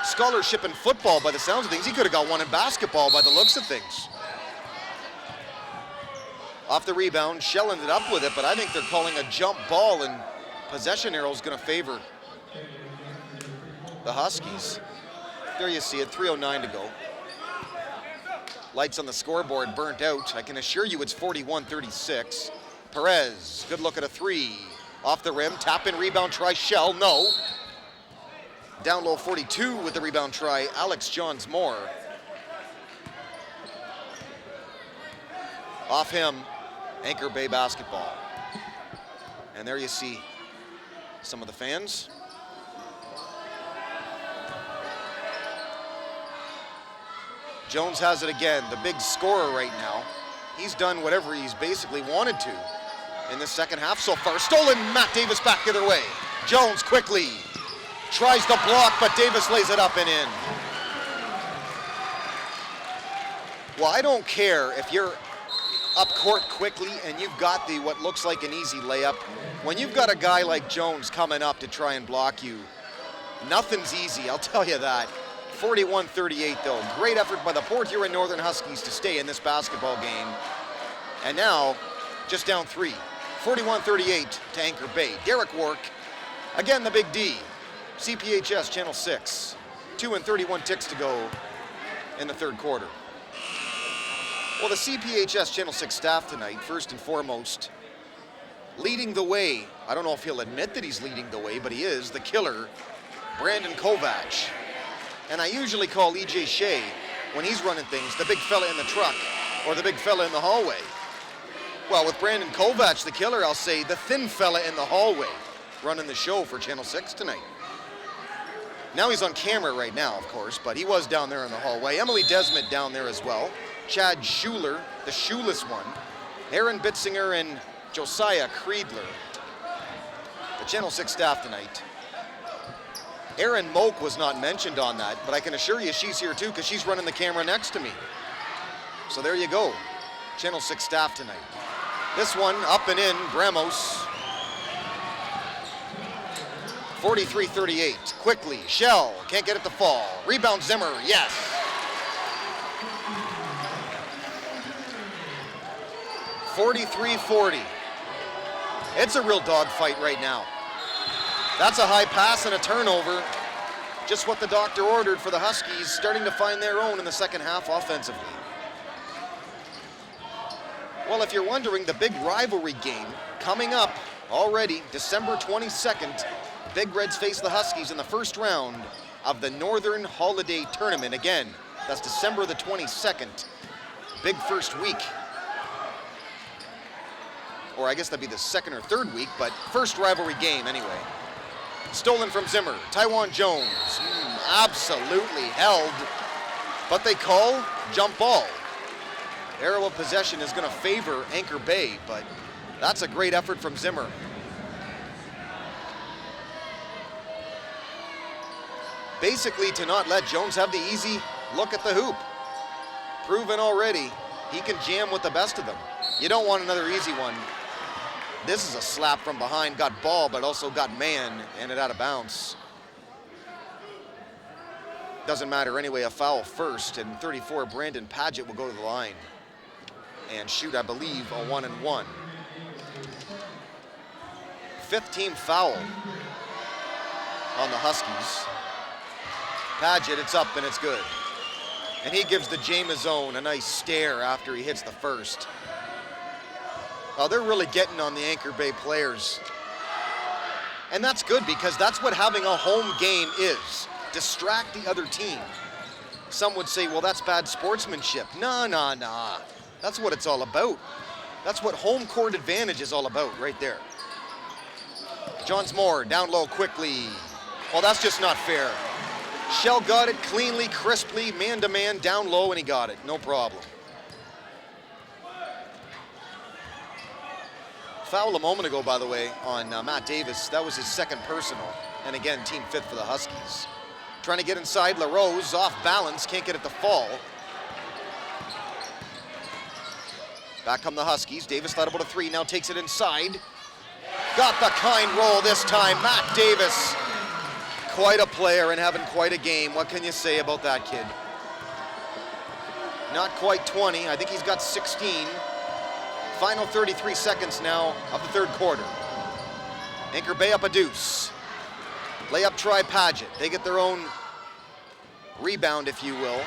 Scholarship in football by the sounds of things. He could have got one in basketball by the looks of things. Off the rebound, Shell ended up with it, but I think they're calling a jump ball, and possession arrow is gonna favor the Huskies. There you see it, 3:09 to go. Lights on the scoreboard burnt out. I can assure you it's 41-36. Perez, good look at a 3. Off the rim, tap in, rebound try, Shell, no. Down low 42 with the rebound try, Alex Johns Moore. Off him, Anchor Bay basketball. And there you see some of the fans. Jones has it again, the big scorer right now. He's done whatever he's basically wanted to in the second half so far. Stolen, Matt Davis back the other way. Jones quickly tries to block, but Davis lays it up and in. Well, I don't care if you're up court quickly and you've got what looks like an easy layup. When you've got a guy like Jones coming up to try and block you, nothing's easy, I'll tell you that. 41-38 though. Great effort by the Port Huron Northern Huskies to stay in this basketball game. And now, just down 3. 41-38 to Anchor Bay. Derek Work, again the big D. CPHS Channel 6. 2:31 ticks to go in the third quarter. Well, the CPHS Channel 6 staff tonight, first and foremost, leading the way. I don't know if he'll admit that he's leading the way, but he is, the killer, Brandon Kovac. And I usually call E.J. Shea, when he's running things, the big fella in the truck or the big fella in the hallway. Well, with Brandon Kovac, the killer, I'll say the thin fella in the hallway running the show for Channel 6 tonight. Now he's on camera right now, of course, but he was down there in the hallway. Emily Desmond down there as well. Chad Schuler, the shoeless one. Aaron Bitzinger and Josiah Creedler. The Channel 6 staff tonight. Erin Moak was not mentioned on that, but I can assure you she's here too because she's running the camera next to me. So there you go. Channel 6 staff tonight. This one up and in, Bramos. 43-38, quickly, Shell, can't get it to fall. Rebound Zimmer, yes. (43-40). It's a real dogfight right now. That's a high pass and a turnover. Just what the doctor ordered for the Huskies, starting to find their own in the second half offensively. Well, if you're wondering, the big rivalry game coming up already, December 22nd, Big Reds face the Huskies in the first round of the Northern Holiday Tournament. Again, that's December the 22nd. Big first week. Or I guess that'd be the second or third week, but first rivalry game anyway. Stolen from Zimmer, Taiwan Jones. Absolutely held, but they call jump ball. Arrow of possession is going to favor Anchor Bay, but that's a great effort from Zimmer. Basically to not let Jones have the easy look at the hoop. Proven already, he can jam with the best of them. You don't want another easy one. This is a slap from behind, got ball, but also got man, and it out of bounds. Doesn't matter anyway, a foul first, and 34, Brandon Paget will go to the line and shoot, I believe, a 1-and-1. Fifth team foul on the Huskies. Paget, it's up and it's good. And he gives the Jamazone a nice stare after he hits the first. Oh, they're really getting on the Anchor Bay players. And that's good because that's what having a home game is. Distract the other team. Some would say, well, that's bad sportsmanship. Nah. That's what it's all about. That's what home court advantage is all about right there. Johns Moore down low quickly. Well, that's just not fair. Shell got it cleanly, crisply, man-to-man, down low, and he got it. No problem. Foul a moment ago, by the way, on Matt Davis. That was his second personal. And again, team fifth for the Huskies. Trying to get inside, LaRose off balance, can't get it to fall. Back come the Huskies. Davis thought about a three, now takes it inside. Got the kind roll this time, Matt Davis. Quite a player and having quite a game. What can you say about that kid? Not quite 20, I think he's got 16. Final 33 seconds now of the third quarter. Anchor Bay up a deuce. Layup try Paget. They get their own rebound, if you will.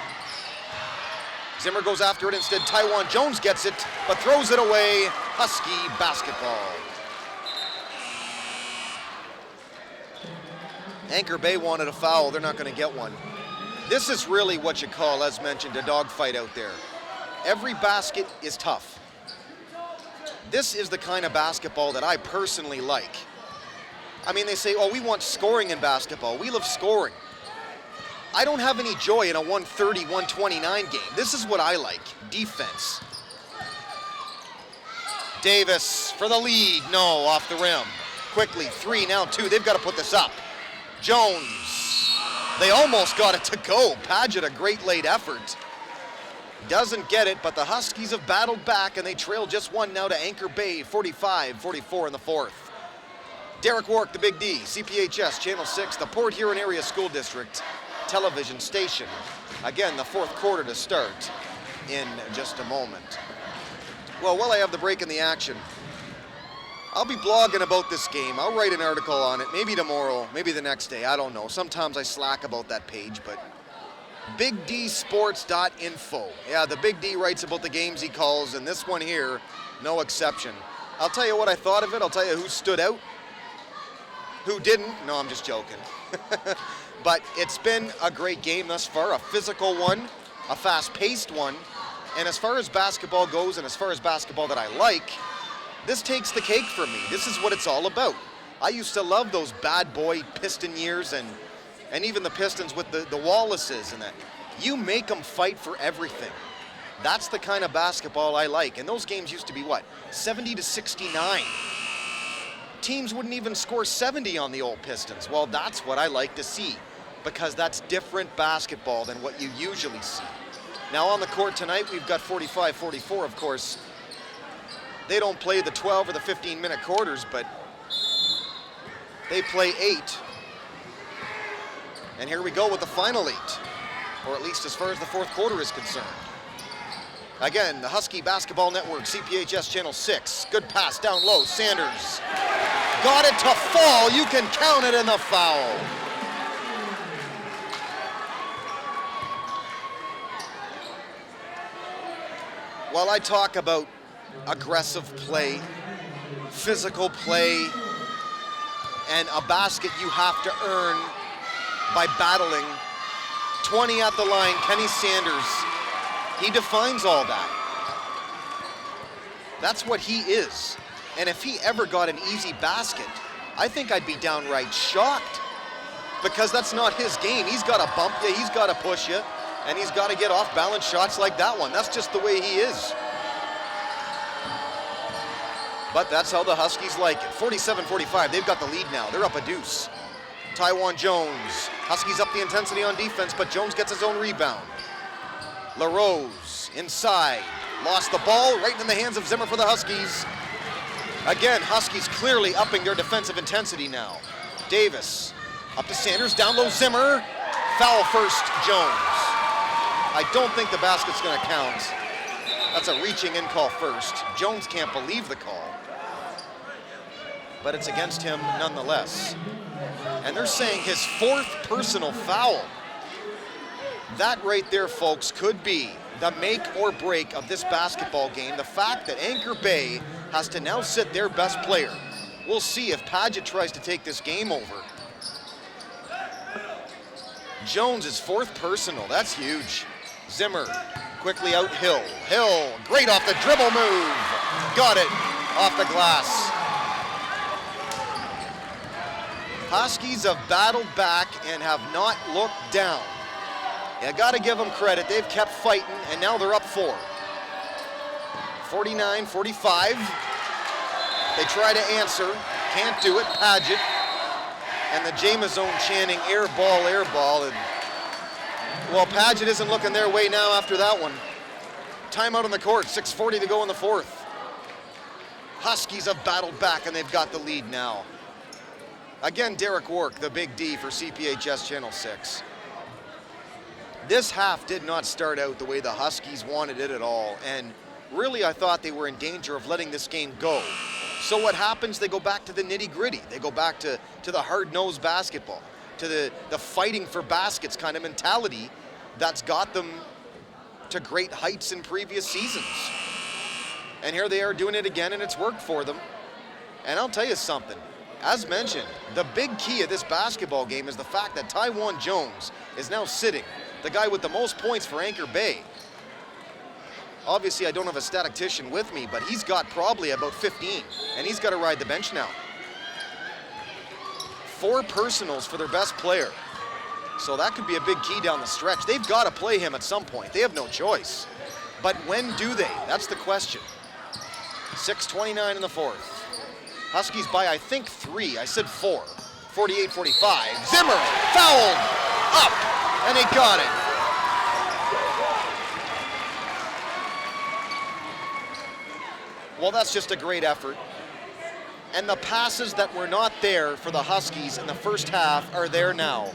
Zimmer goes after it instead. Taiwan Jones gets it, but throws it away. Husky basketball. Anchor Bay wanted a foul. They're not going to get one. This is really what you call, as mentioned, a dogfight out there. Every basket is tough. This is the kind of basketball that I personally like. I mean, they say, oh, we want scoring in basketball. We love scoring. I don't have any joy in a 130, 129 game. This is what I like, defense. Davis for the lead. No, off the rim. Quickly, 3, now 2. They've got to put this up. Jones. They almost got it to go. Paget, a great late effort. Doesn't get it, but the Huskies have battled back, and they trail just one now to Anchor Bay, 45-44 in the fourth. Derek Wark, the Big D, CPHS, Channel 6, the Port Huron Area School District television station. Again, the fourth quarter to start in just a moment. Well, while I have the break in the action, I'll be blogging about this game. I'll write an article on it, maybe tomorrow, maybe the next day, I don't know. Sometimes I slack about that page, but BigDsports.info. Yeah, the Big D writes about the games he calls, and this one here, no exception. I'll tell you what I thought of it. I'll tell you who stood out, who didn't. No, I'm just joking. But it's been a great game thus far, a physical one, a fast-paced one, And as far as basketball goes, and as far as basketball that I like, this takes the cake for me. This is what it's all about. I used to love those bad boy Piston years and even the Pistons with the Wallaces and that. You make them fight for everything. That's the kind of basketball I like. And those games used to be what? 70 to 69. Teams wouldn't even score 70 on the old Pistons. Well, that's what I like to see, because that's different basketball than what you usually see. Now on the court tonight, we've got 45-44, of course. They don't play the 12 or the 15-minute quarters, but they play 8. And here we go with the final 8, or at least as far as the fourth quarter is concerned. Again, the Husky Basketball Network, CPHS Channel 6. Good pass down low, Sanders. Got it to fall, you can count it in the foul. While I talk about aggressive play, physical play, and a basket you have to earn by battling, 20 at the line, Kenny Sanders, he defines all that. That's what he is. And if he ever got an easy basket, I think I'd be downright shocked, because that's not his game. He's got to bump you, he's got to push you, and he's got to get off balance shots like that one. That's just the way he is. But that's how the Huskies like it. 47-45, they've got the lead now. They're up a deuce. Taiwan Jones, Huskies up the intensity on defense, but Jones gets his own rebound. LaRose inside, lost the ball right in the hands of Zimmer for the Huskies. Again, Huskies clearly upping their defensive intensity now. Davis up to Sanders, down low Zimmer. Foul first, Jones. I don't think the basket's gonna count. That's a reaching in call first. Jones can't believe the call, but it's against him nonetheless. And they're saying his 4th personal foul. That right there, folks, could be the make or break of this basketball game. The fact that Anchor Bay has to now sit their best player. We'll see if Padgett tries to take this game over. Jones is 4th personal, that's huge. Zimmer, quickly out Hill. Hill, great off the dribble move. Got it, off the glass. Huskies have battled back and have not looked down. You gotta give them credit, they've kept fighting, and now they're up 4. 49-45. They try to answer, can't do it, Padgett. And the Jamazone chanting air ball, and well, Padgett isn't looking their way now after that one. Timeout on the court, 6:40 to go in the 4th. Huskies have battled back and they've got the lead now. Again, Derek Wark, the big D for CPHS Channel 6. This half did not start out the way the Huskies wanted it at all, and really I thought they were in danger of letting this game go. So what happens? They go back to the nitty-gritty. They go back to the hard-nosed basketball, to the fighting for baskets kind of mentality that's got them to great heights in previous seasons. And here they are doing it again, and it's worked for them. And I'll tell you something. As mentioned, the big key of this basketball game is the fact that Taiwan Jones is now sitting, the guy with the most points for Anchor Bay. Obviously, I don't have a statistician with me, but he's got probably about 15, and he's got to ride the bench now. 4 personals for their best player. So that could be a big key down the stretch. They've got to play him at some point. They have no choice. But when do they? That's the question. 6:29 in the 4th. Huskies by, I think, 3. I said 4. 48-45. Zimmer fouled up, and he got it. Well, that's just a great effort. And the passes that were not there for the Huskies in the first half are there now.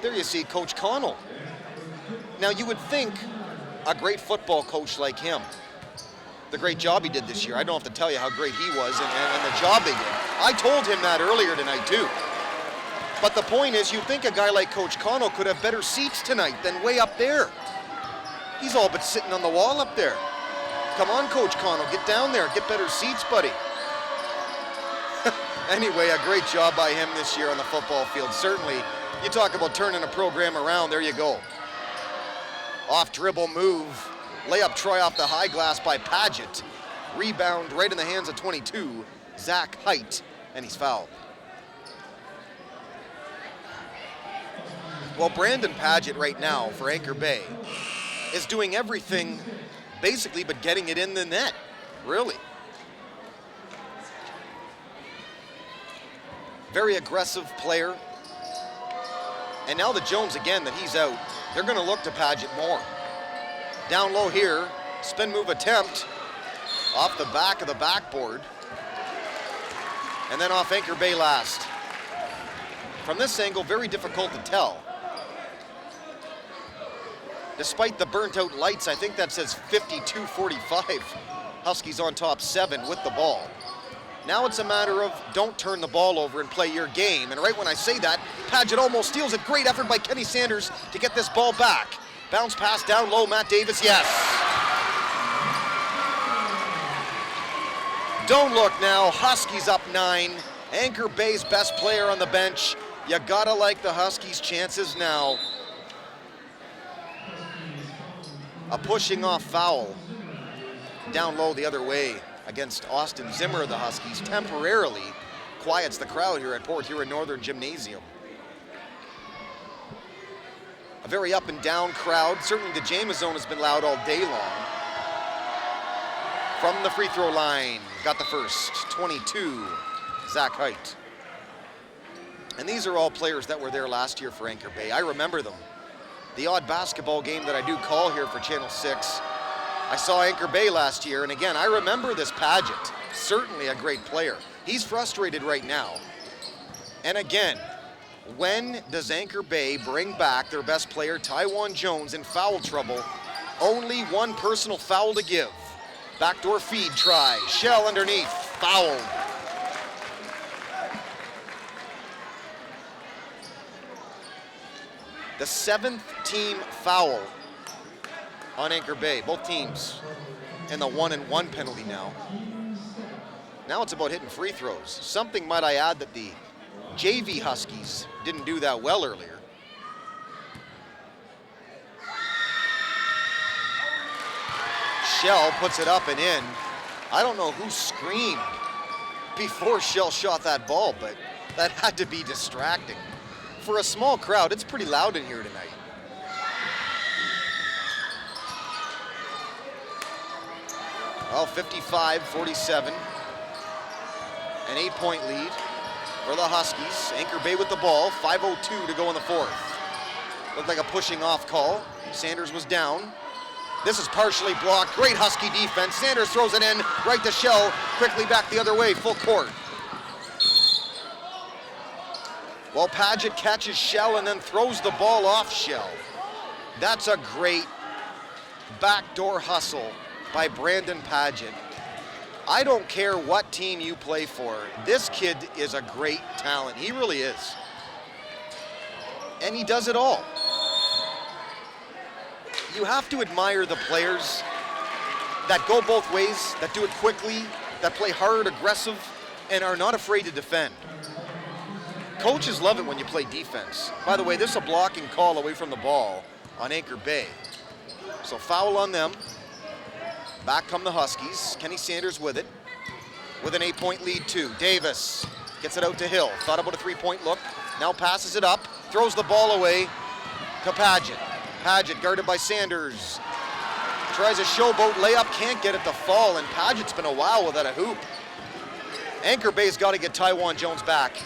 There you see Coach Connell. Now, you would think a great football coach like him, the great job he did this year. I don't have to tell you how great he was and the job they did. I told him that earlier tonight, too. But the point is, you'd think a guy like Coach Connell could have better seats tonight than way up there. He's all but sitting on the wall up there. Come on, Coach Connell, get down there, get better seats, buddy. Anyway, a great job by him this year on the football field. Certainly, you talk about turning a program around, there you go. Off dribble move. Layup try off the high glass by Paget. Rebound right in the hands of 22, Zach Height, and he's fouled. Well, Brandon Paget right now for Anchor Bay is doing everything basically but getting it in the net, really. Very aggressive player. And now that Jones again, that he's out, they're gonna look to Paget more. Down low here, spin move attempt off the back of the backboard. And then off Anchor Bay last. From this angle, very difficult to tell. Despite the burnt out lights, I think that says 52-45. Huskies on top 7 with the ball. Now it's a matter of don't turn the ball over and play your game. And right when I say that, Paget almost steals it. Great effort by Kenny Sanders to get this ball back. Bounce pass down low, Matt Davis, yes. Don't look now, Huskies up 9. Anchor Bay's best player on the bench. You gotta like the Huskies' chances now. A pushing off foul down low the other way against Austin Zimmer of the Huskies. Temporarily quiets the crowd here at Port Huron Northern Gymnasium. A very up and down crowd. Certainly the James zone has been loud all day long. From the free throw line, got the first, 22, Zach Height. And these are all players that were there last year for Anchor Bay. I remember them. The odd basketball game that I do call here for Channel 6, I saw Anchor Bay last year, and again, I remember this Paget. Certainly a great player. He's frustrated right now. And again, when does Anchor Bay bring back their best player, Taiwan Jones, in foul trouble? Only one personal foul to give. Backdoor feed try, Shell underneath, fouled. The 7th team foul on Anchor Bay. Both teams in the 1-and-1 penalty now. Now it's about hitting free throws. Something, might I add, that the JV Huskies didn't do that well earlier. Shell puts it up and in. I don't know who screamed before Shell shot that ball, but that had to be distracting. For a small crowd, it's pretty loud in here tonight. Well, 55-47. An 8-point lead for the Huskies. Anchor Bay with the ball, 5:02 to go in the fourth. Looked like a pushing off call. Sanders was down. This is partially blocked. Great Husky defense. Sanders throws it in right to Shell. Quickly back the other way, full court. Well, Paget catches Shell and then throws the ball off Shell. That's a great backdoor hustle by Brandon Paget. I don't care what team you play for. This kid is a great talent. He really is. And he does it all. You have to admire the players that go both ways, that do it quickly, that play hard, aggressive, and are not afraid to defend. Coaches love it when you play defense. By the way, this is a blocking call away from the ball on Anchor Bay. So foul on them. Back come the Huskies. Kenny Sanders with it. With an 8-point lead too. Davis gets it out to Hill. Thought about a 3-point look. Now passes it up. Throws the ball away to Paget. Paget guarded by Sanders. Tries a showboat layup. Can't get it to fall. And Paget's been a while without a hoop. Anchor Bay's got to get Taiwan Jones back.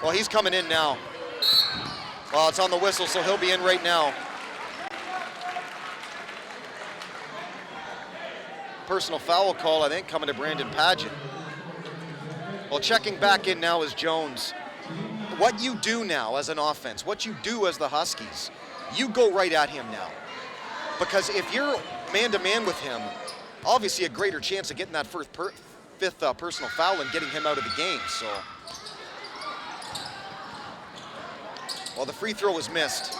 Well, he's coming in now. Well, it's on the whistle, so he'll be in right now. Personal foul call, I think, coming to Brandon Paget. Well, checking back in now is Jones. What you do now as an offense, what you do as the Huskies, you go right at him now. Because if you're man-to-man with him, obviously a greater chance of getting that fifth personal foul and getting him out of the game, so. Well, the free throw was missed.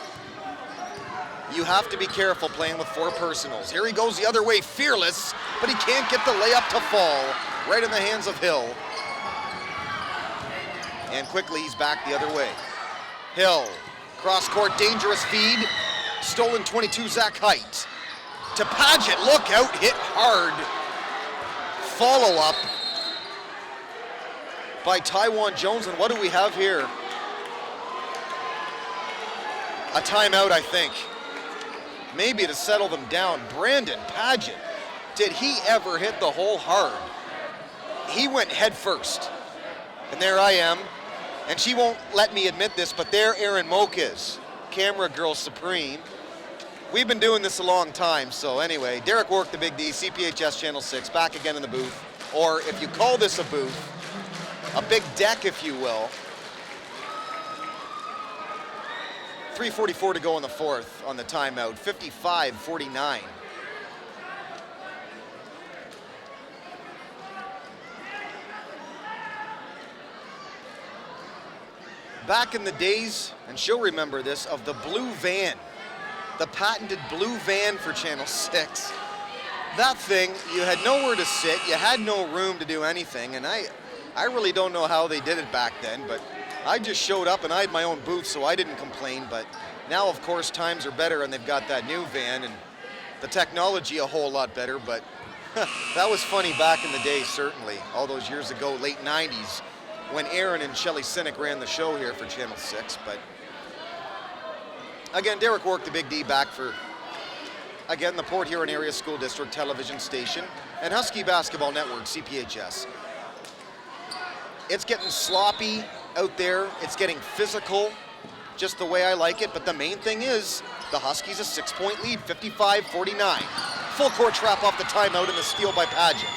You have to be careful playing with 4 personals. Here he goes the other way, fearless, but he can't get the layup to fall. Right in the hands of Hill. And quickly he's back the other way. Hill, cross court, dangerous feed Stolen 22, Zach Height. To Paget, look out, hit hard. Follow up by Taiwan Jones, and what do we have here? A timeout, I think. Maybe to settle them down. Brandon Paget, did he ever hit the hole hard? He went head first. And there I am, and she won't let me admit this, but there Erin Moak is, camera girl supreme. We've been doing this a long time, so anyway, Derek Work, the Big D, CPHS Channel 6, back again in the booth. Or if you call this a booth, a big deck, if you will. 3:44 to go in the fourth on the timeout, 55-49. Back in the days, and she'll remember this, of the blue van, the patented blue van for Channel 6. That thing, you had nowhere to sit, you had no room to do anything, and I really don't know how they did it back then, but I just showed up and I had my own booth, so I didn't complain. But now, of course, times are better and they've got that new van and the technology a whole lot better, but that was funny back in the day, certainly, all those years ago, late 90s, when Aaron and Shelley Sinek ran the show here for Channel 6. But again, Derek Work, the Big D, back for, again, the Port Huron Area School District television station and Husky Basketball Network, CPHS. It's getting sloppy out there. It's getting physical, just the way I like it. But the main thing is the Huskies a 6-point lead, 55-49. Full court trap off the timeout and the steal by Paget.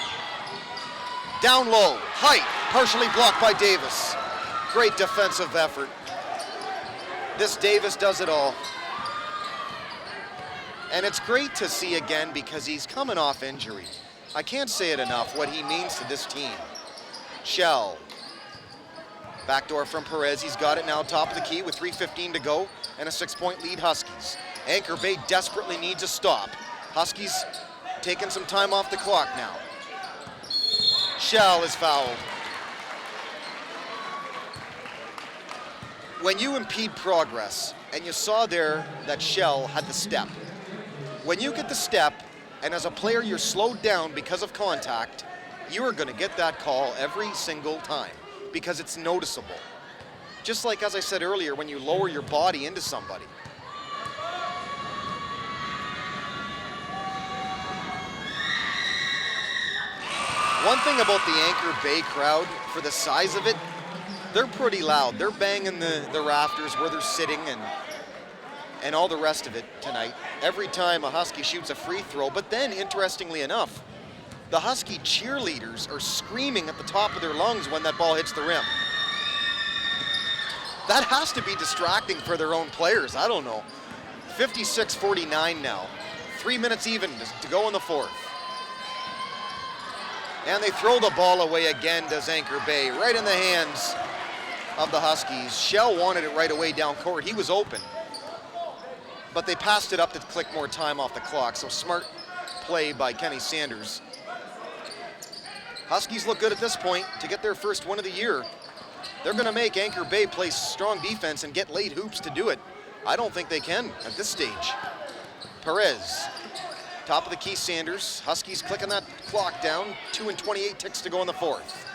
Down low, Height, partially blocked by Davis. Great defensive effort. This Davis does it all. And it's great to see again because he's coming off injury. I can't say it enough what he means to this team. Shell. Backdoor from Perez, he's got it now, top of the key with 3:15 to go and a 6-point lead Huskies. Anchor Bay desperately needs a stop. Huskies taking some time off the clock now. Shell is fouled. When you impede progress, and you saw there that Shell had the step. When you get the step, and as a player you're slowed down because of contact, you are gonna get that call every single time, because it's noticeable. Just like, as I said earlier, when you lower your body into somebody. One thing about the Anchor Bay crowd, for the size of it, they're pretty loud. They're banging the rafters where they're sitting and all the rest of it tonight. Every time a Husky shoots a free throw, but then, interestingly enough, the Husky cheerleaders are screaming at the top of their lungs when that ball hits the rim. That has to be distracting for their own players. I don't know. 56-49 now. 3 minutes even to go in the fourth. And they throw the ball away again, does Anchor Bay, right in the hands of the Huskies. Shell wanted it right away down court. He was open. But they passed it up to click more time off the clock, so smart play by Kenny Sanders. Huskies look good at this point to get their first win of the year. They're going to make Anchor Bay play strong defense and get late hoops to do it. I don't think they can at this stage. Perez, top of the key Sanders. Huskies clicking that clock down. 2:28 ticks to go in the fourth.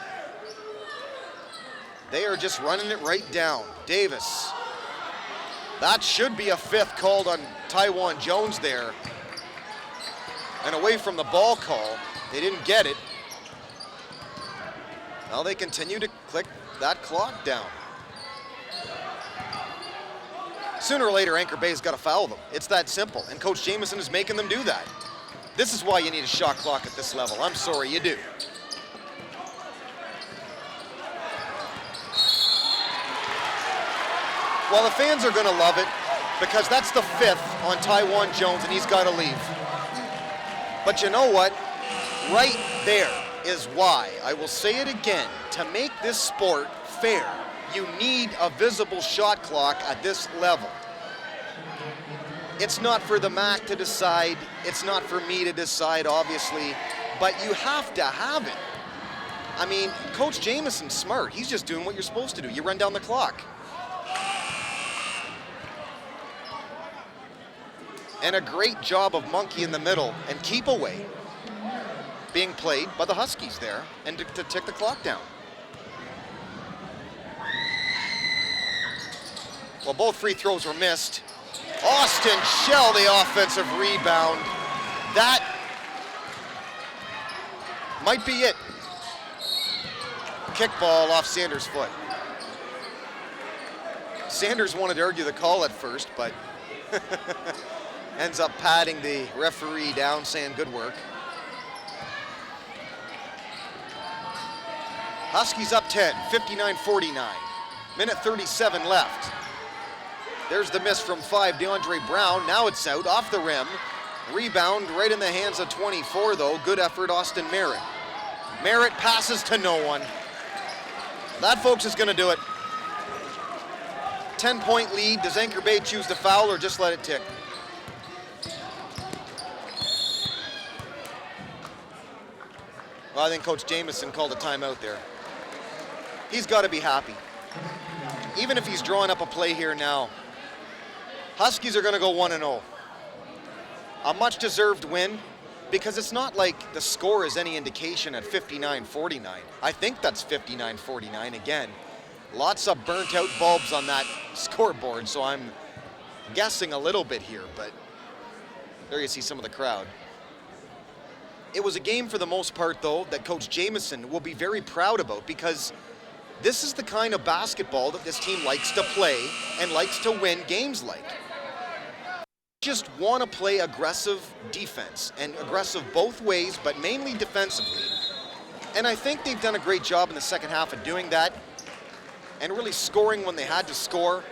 They are just running it right down. Davis. That should be a fifth called on Taiwan Jones there. And away from the ball call. They didn't get it. Now they continue to click that clock down. Sooner or later, Anchor Bay's got to foul them. It's that simple, and Coach Jamieson is making them do that. This is why you need a shot clock at this level. I'm sorry, you do. Well, the fans are going to love it because that's the fifth on Taiwan Jones, and he's got to leave. But you know what? Right there is why, I will say it again, to make this sport fair, you need a visible shot clock at this level. It's not for the MAC to decide, it's not for me to decide, obviously, but you have to have it. I mean, Coach Jamieson's smart. He's just doing what you're supposed to do. You run down the clock. And a great job of monkey in the middle and keep away being played by the Huskies there and to tick the clock down. Well, both free throws were missed. Austin Shell, the offensive rebound. That might be it. Kickball off Sanders' foot. Sanders wanted to argue the call at first, but ends up patting the referee down, saying good work. Huskies up 10, 59-49. Minute 37 left. There's the miss from 5, DeAndre Brown. Now it's out, off the rim. Rebound right in the hands of 24, though. Good effort, Austin Merritt. Merritt passes to no one. That, folks, is going to do it. 10-point lead. Does Anchor Bay choose to foul or just let it tick? Well, I think Coach Jamieson called a timeout there. He's got to be happy. Even if he's drawing up a play here now, Huskies are going to go 1-0. A much-deserved win, because it's not like the score is any indication at 59-49. I think that's 59-49 again. Lots of burnt-out bulbs on that scoreboard, so I'm guessing a little bit here, but there you see some of the crowd. It was a game for the most part, though, that Coach Jamieson will be very proud about, because this is the kind of basketball that this team likes to play and likes to win games like. Just want to play aggressive defense, and aggressive both ways, but mainly defensively. And I think they've done a great job in the second half of doing that and really scoring when they had to score.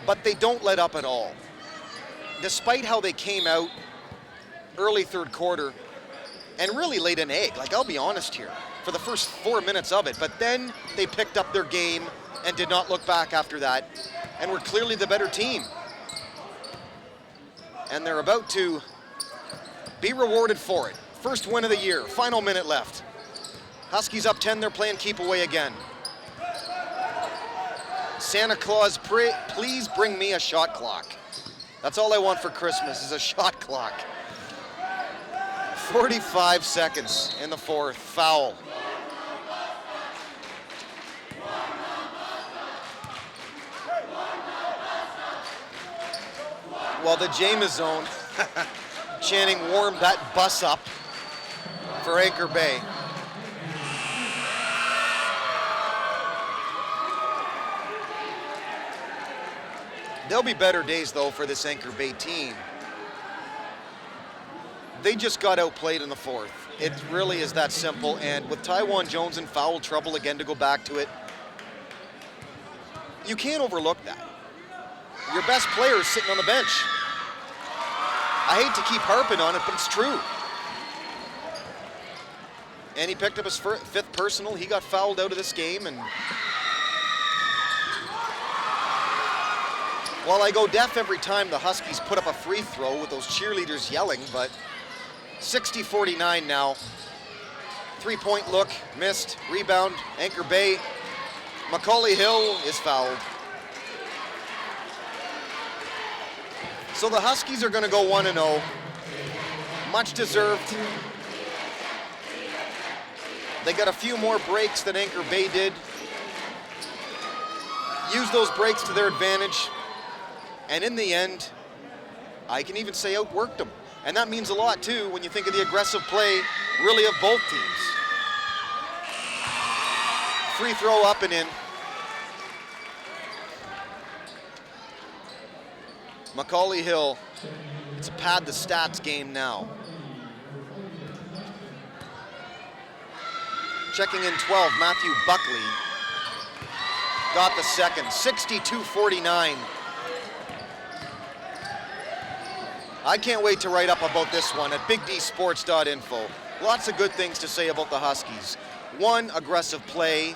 But they don't let up at all. Despite how they came out early third quarter and really laid an egg, like, I'll be honest here, for the first 4 minutes of it, but then they picked up their game and did not look back after that, and were clearly the better team. And they're about to be rewarded for it. First win of the year, final minute left. Huskies up 10, they're playing keep away again. Santa Claus, please bring me a shot clock. That's all I want for Christmas, is a shot clock. 45 seconds in the fourth, foul. While the Jamieson chanting warm that bus up for Anchor Bay. There'll be better days, though, for this Anchor Bay team. They just got outplayed in the fourth. It really is that simple, and with Taiwan Jones in foul trouble, again, to go back to it, you can't overlook that. Your best player is sitting on the bench. I hate to keep harping on it, but it's true. And he picked up his fifth personal. He got fouled out of this game, and well, I go deaf every time the Huskies put up a free throw with those cheerleaders yelling, but 60-49 now. Three-point look, missed, rebound, Anchor Bay. Macaulay Hill is fouled. So the Huskies are going to go 1-0. Much deserved. They got a few more breaks than Anchor Bay did. Used those breaks to their advantage. And in the end, I can even say outworked them. And that means a lot, too, when you think of the aggressive play, really, of both teams. Free throw up and in. Macaulay Hill, it's a pad the stats game now. Checking in 12, Matthew Buckley got the second, 62-49. I can't wait to write up about this one at bigdsports.info. Lots of good things to say about the Huskies. One, aggressive play,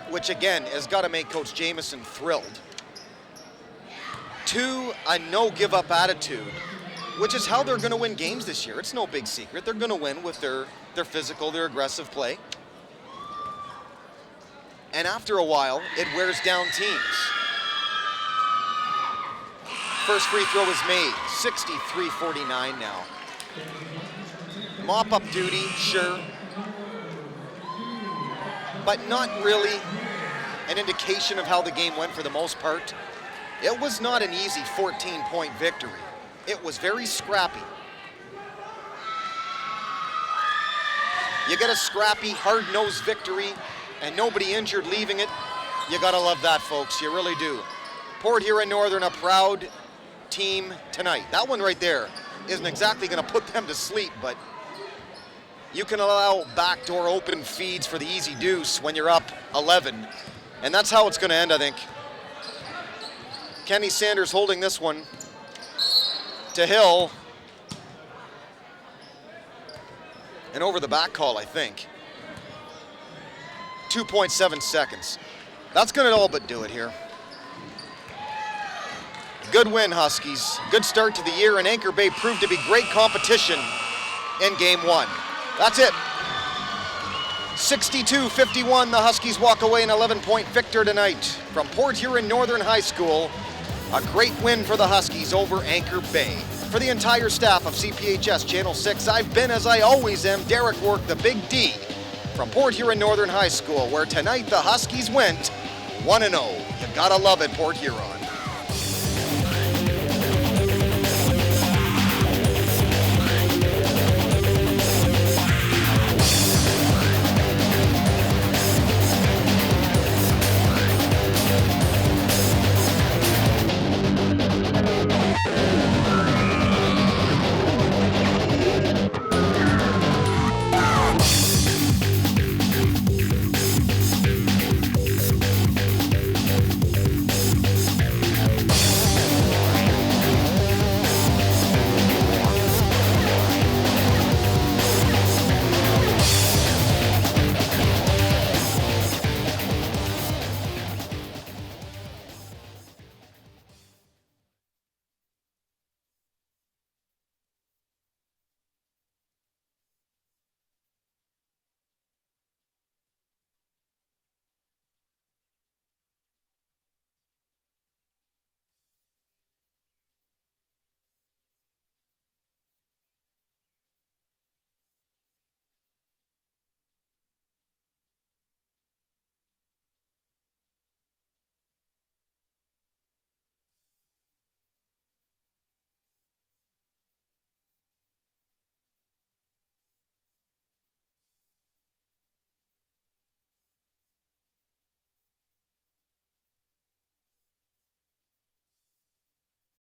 which again has got to make Coach Jamieson thrilled. Two, a no-give-up attitude, which is how they're going to win games this year. It's no big secret. They're going to win with their physical, their aggressive play. And after a while, it wears down teams. First free throw is made, 63-49 now. Mop-up duty, sure, but not really an indication of how the game went for the most part. It was not an easy 14-point victory. It was very scrappy. You get a scrappy, hard-nosed victory and nobody injured leaving it. You gotta love that, folks, you really do. Port Huron Northern, a proud team tonight. That one right there isn't exactly gonna put them to sleep, but you can allow backdoor open feeds for the easy deuce when you're up 11. And that's how it's gonna end, I think. Kenny Sanders holding this one to Hill. And over the back call, I think. 2.7 seconds. That's gonna all but do it here. Good win, Huskies. Good start to the year, and Anchor Bay proved to be great competition in game one. That's it. 62-51, the Huskies walk away an 11-point victor tonight from Port Huron Northern High School. A great win for the Huskies over Anchor Bay. For the entire staff of CPHS Channel 6, I've been, as I always am, Derek Work, the Big D, from Port Huron Northern High School, where tonight the Huskies went 1-0. You gotta love it, Port Huron.